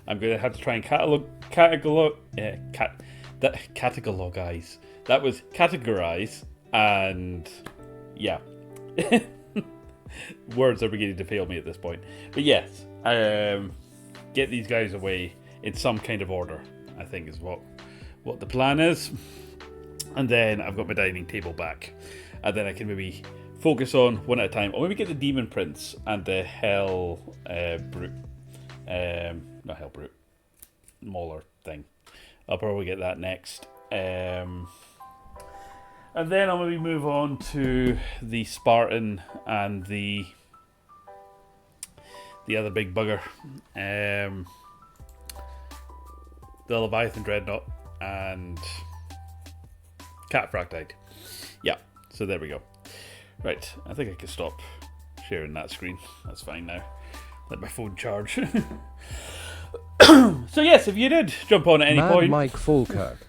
I'm going to have to try and categorize. That was categorize, and yeah. Words are beginning to fail me at this point. But yes, get these guys away in some kind of order, I think is what the plan is. And then I've got my dining table back. And then I can maybe focus on one at a time. Or maybe get the Demon Prince and the Hell Brute. Not Hell Brute. Mauler thing. I'll probably get that next. And then I'll maybe move on to the Spartan and the other big bugger. The Leviathan Dreadnought and Cataphractite. Yeah, so there we go. Right, I think I can stop sharing that screen. That's fine now. Let my phone charge. So yes, if you did jump on at any point... Mike Falkirk.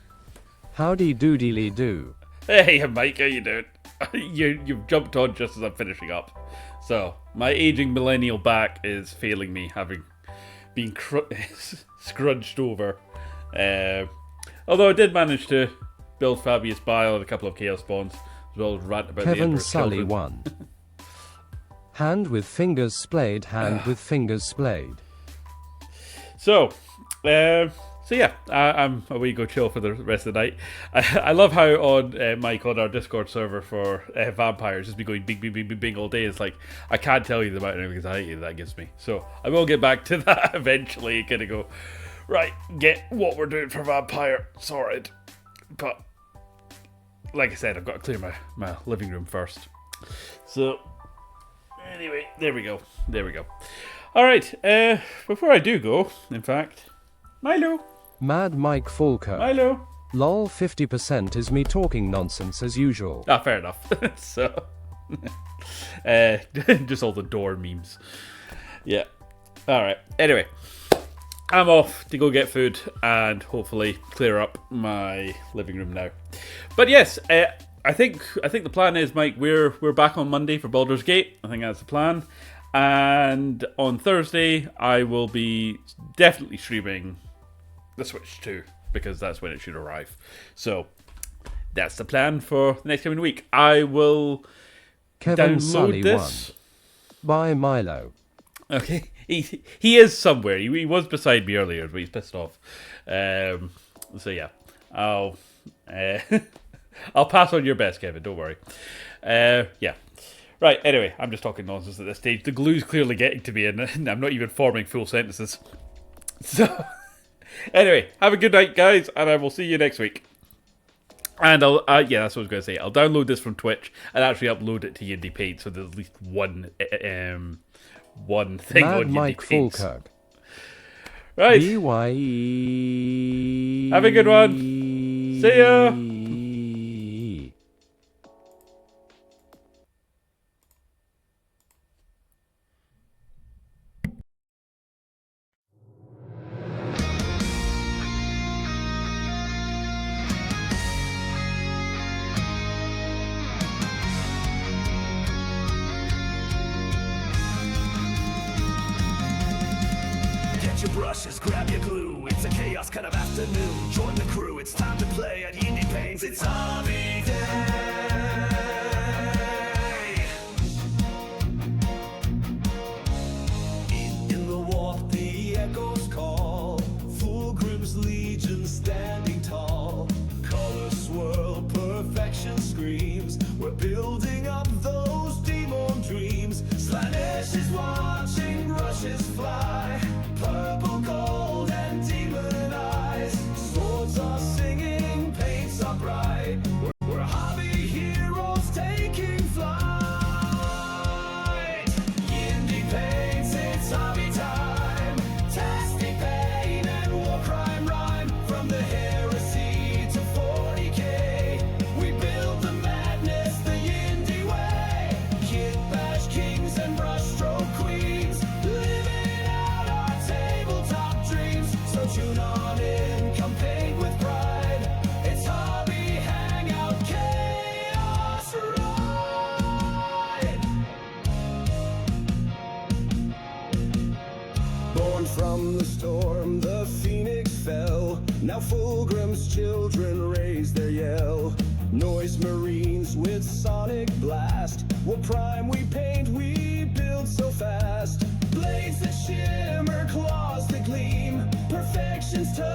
Howdy doodly do. Hey Mike, how you doing? You've jumped on just as I'm finishing up. So, my aging millennial back is failing me, having been scrunched over. Although I did manage to build Fabius Bile and a couple of Chaos Spawns, as well as rant about Kevin the Emperor's Sully children. 1. Hand with fingers splayed, hand with fingers splayed. So, So yeah, I'm away go chill for the rest of the night. I love how on Mike on our Discord server for vampires just be going bing bing bing bing bing all day. It's like I can't tell you the amount of anxiety that gives me. So I will get back to that eventually. Kind of go right, get what we're doing for vampire sorted. But like I said, I've got to clear my living room first. So anyway, there we go. All right. Before I do go, in fact, Milo. Mad Mike Falker. Milo. Lol, 50% is me talking nonsense as usual. Ah, fair enough. So, just all the door memes. Yeah. All right. Anyway, I'm off to go get food and hopefully clear up my living room now. But yes, I think the plan is, Mike, we're back on Monday for Baldur's Gate. I think that's the plan. And on Thursday, I will be definitely streaming the Switch 2, because that's when it should arrive. So that's the plan for the next coming week. I will Kevin download Sully this. 1. By Milo. Okay, he is somewhere. He was beside me earlier, but he's pissed off. So yeah, I'll pass on your best, Kevin. Don't worry. Yeah. Right, anyway, I'm just talking nonsense at this stage. The glue's clearly getting to me, and I'm not even forming full sentences. So, anyway, have a good night, guys, and I will see you next week. And that's what I was going to say. I'll download this from Twitch and actually upload it to YindyPaintZ, so there's at least one thing Mad on Mike YindyPaintZ. Falkirk. Right. BYE. Have a good one. See ya. Get your brushes, grab your glue. It's a chaos kind of afternoon. Join the crew, it's time to play at YindyPaintZ Hobby Day. In the warp, the echoes call. Fulgrim's legion standing tall. Color swirl, perfection screams. We're building up those demon dreams. Slaanesh is watching brushes fly. Purple, gold, and demon eyes. Swords are singing, paints are bright. We're hobby heroes taking flight. YindyPaintZ, it's hobby time. Tasty pain and war crime rhyme. From the heresy to 40k, we build the madness the Yindy way. Kitbash kings and brushstroke queens, living out our tabletop dreams. So tune on in, come paint with pride. It's Hobby Hangout Chaos Ride. Born from the storm, the phoenix fell. Now Fulgrim's children raise their yell. Noise marines with sonic blast. We'll prime, we paint, we build so fast. Blades that shimmer, claws that gleam. Perfection's touch.